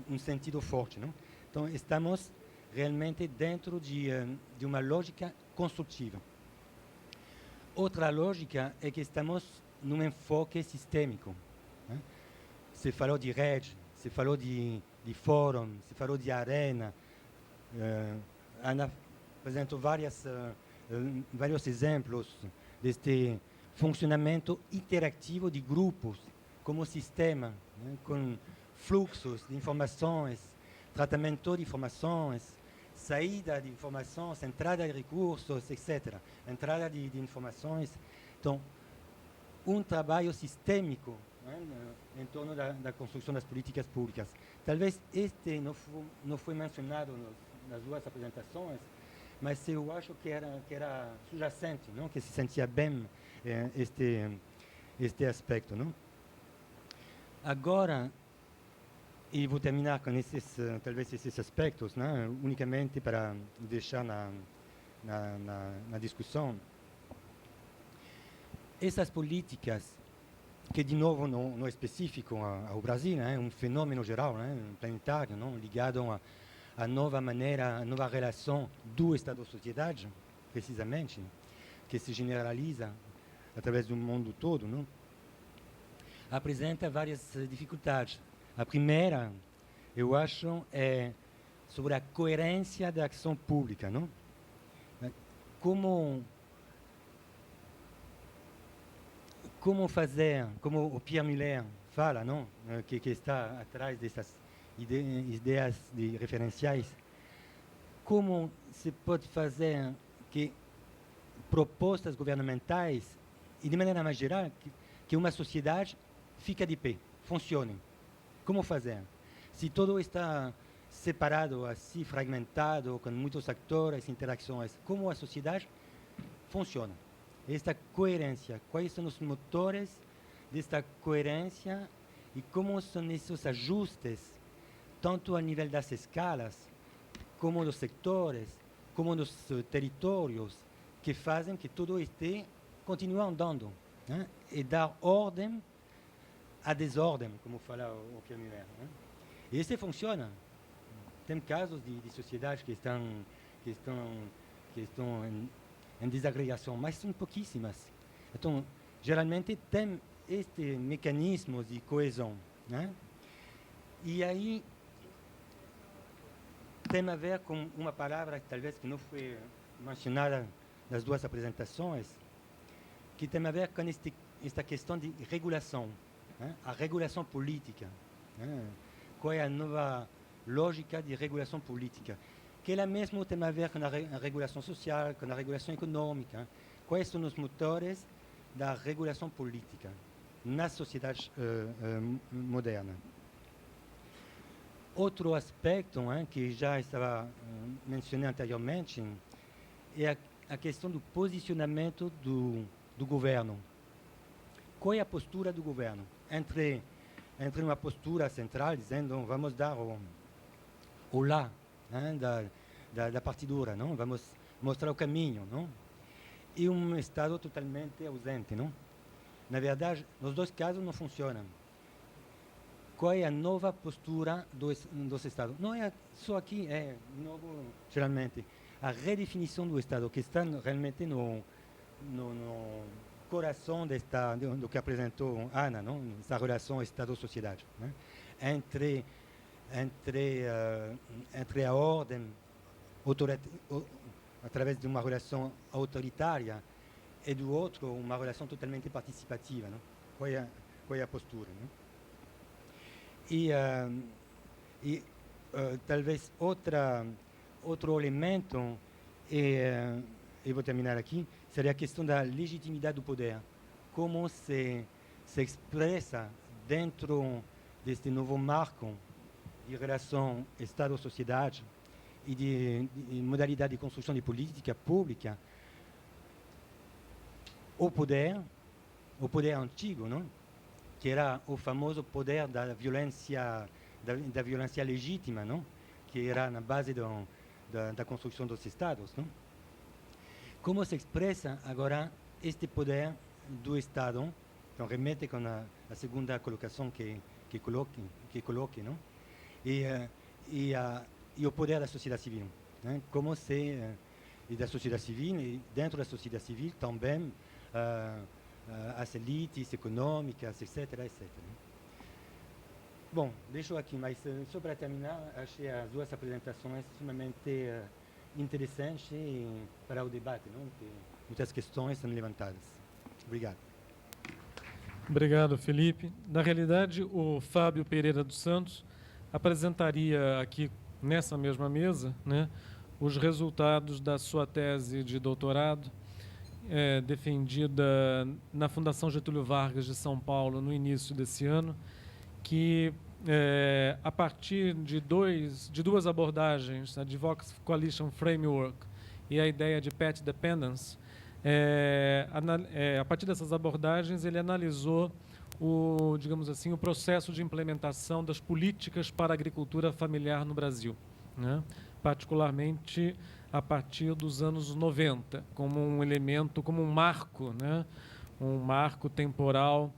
um sentido forte, não? Então, estamos realmente dentro de uma lógica construtiva. Outra lógica é que estamos num enfoque sistêmico, né? Se falou de rede, se falou de fórum, se falou de arena. Ana apresentou vários exemplos deste funcionamento interativo de grupos como sistema, né? Com fluxos de informações, tratamento de informações, saída de informações, entrada de recursos, etc. Entrada de informações. Então, um trabalho sistêmico, né, em torno da construção das políticas públicas. Talvez este não foi mencionado nas duas apresentações, mas eu acho que era subjacente, não? Que se sentia bem este aspecto, não? Agora, e vou terminar com talvez esses aspectos, né, unicamente para deixar na discussão. Essas políticas, que de novo não é específico ao Brasil, é um fenômeno geral, né, planetário, não, ligado à nova maneira, à nova relação do Estado-sociedade, precisamente, que se generaliza através do mundo todo, não, apresenta várias dificuldades. A primeira, eu acho, é sobre a coerência da ação pública, não? Como fazer, como o Pierre Müller fala, não? Que está atrás dessas ideias de referenciais, como se pode fazer que propostas governamentais, e de maneira mais geral, que uma sociedade fique de pé, funcione. Como fazer? Se tudo está separado, assim, fragmentado, com muitos atores, interações, como a sociedade funciona? esta coerência. Quais são os motores desta coerência e como são esses ajustes, tanto a nível das escalas, como dos sectores, como dos territórios, que fazem que tudo continue andando, né? E dar ordem à desordem, como fala o Pierre Müller, né? E isso funciona. Tem casos de sociedades que estão em desagregação, mas são pouquíssimas. Então, geralmente tem este mecanismo de coesão, né? E aí tem a ver com uma palavra talvez que não foi mencionada nas duas apresentações, que tem a ver com esta questão de regulação, né? A regulação política, né? Qual é a nova lógica de regulação política? Que ela mesmo tem a ver com a regulação social, com a regulação econômica. Quais são os motores da regulação política nas sociedades modernas? Outro aspecto, hein, que já estava mencionado anteriormente, é a questão do posicionamento do governo. Qual é a postura do governo? Entre uma postura central, dizendo vamos dar o lá, hein, da partidura, não? Vamos mostrar o caminho, não? E um Estado totalmente ausente, não? Na verdade, nos dois casos não funcionam. Qual é a nova postura dos Estados? Não é só aqui, é novo, geralmente, a redefinição do Estado, que está realmente no coração do que apresentou Ana, não? Essa relação Estado-sociedade, né? Entre a ordem através de uma relação autoritária e do outro uma relação totalmente participativa, não? Qual é a postura, não? E talvez outro elemento, e vou terminar aqui, seria a questão da legitimidade do poder. Como se expressa dentro deste novo marco de relação Estado-sociedade e de modalidade de construção de política pública, o poder antigo, não? Que era o famoso poder da violência legítima, não? Que era na base da construção dos Estados, não? Como se expressa agora este poder do Estado? Então remete com a segunda colocação que coloque, não? E o poder da sociedade civil, né? Como se e da sociedade civil, e dentro da sociedade civil também as elites econômicas, etc, etc. Bom, deixo aqui, mas só para terminar, achei as duas apresentações sumamente interessantes para o debate, não? Que muitas questões são levantadas. Obrigado. Obrigado, Felipe. Na realidade, o Fábio Pereira dos Santos apresentaria aqui, nessa mesma mesa, né, os resultados da sua tese de doutorado, defendida na Fundação Getúlio Vargas de São Paulo no início desse ano, que a partir de duas abordagens, a Devox Coalition Framework e a ideia de Path Dependence, a partir dessas abordagens ele analisou digamos assim, o processo de implementação das políticas para a agricultura familiar no Brasil, né? Particularmente a partir dos anos 90, como um elemento, como um marco, né? Um marco temporal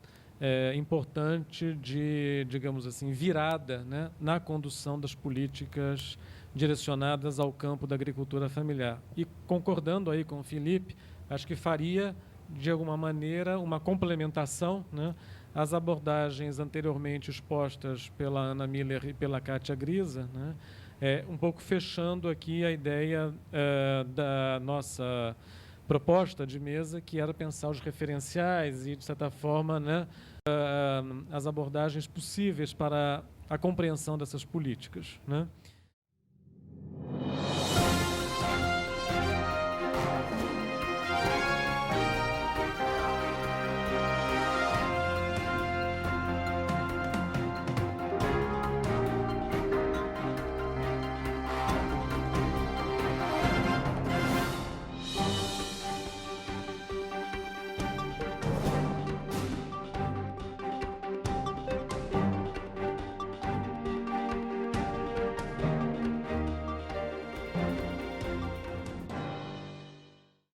importante de, digamos assim, virada, né? Na condução das políticas direcionadas ao campo da agricultura familiar. E concordando aí com o Felipe, acho que faria, de alguma maneira, uma complementação, né, às abordagens anteriormente expostas pela Ana Miller e pela Kátia Grisa, né, um pouco fechando aqui a ideia da nossa proposta de mesa, que era pensar os referenciais e, de certa forma, né, as abordagens possíveis para a compreensão dessas políticas, né.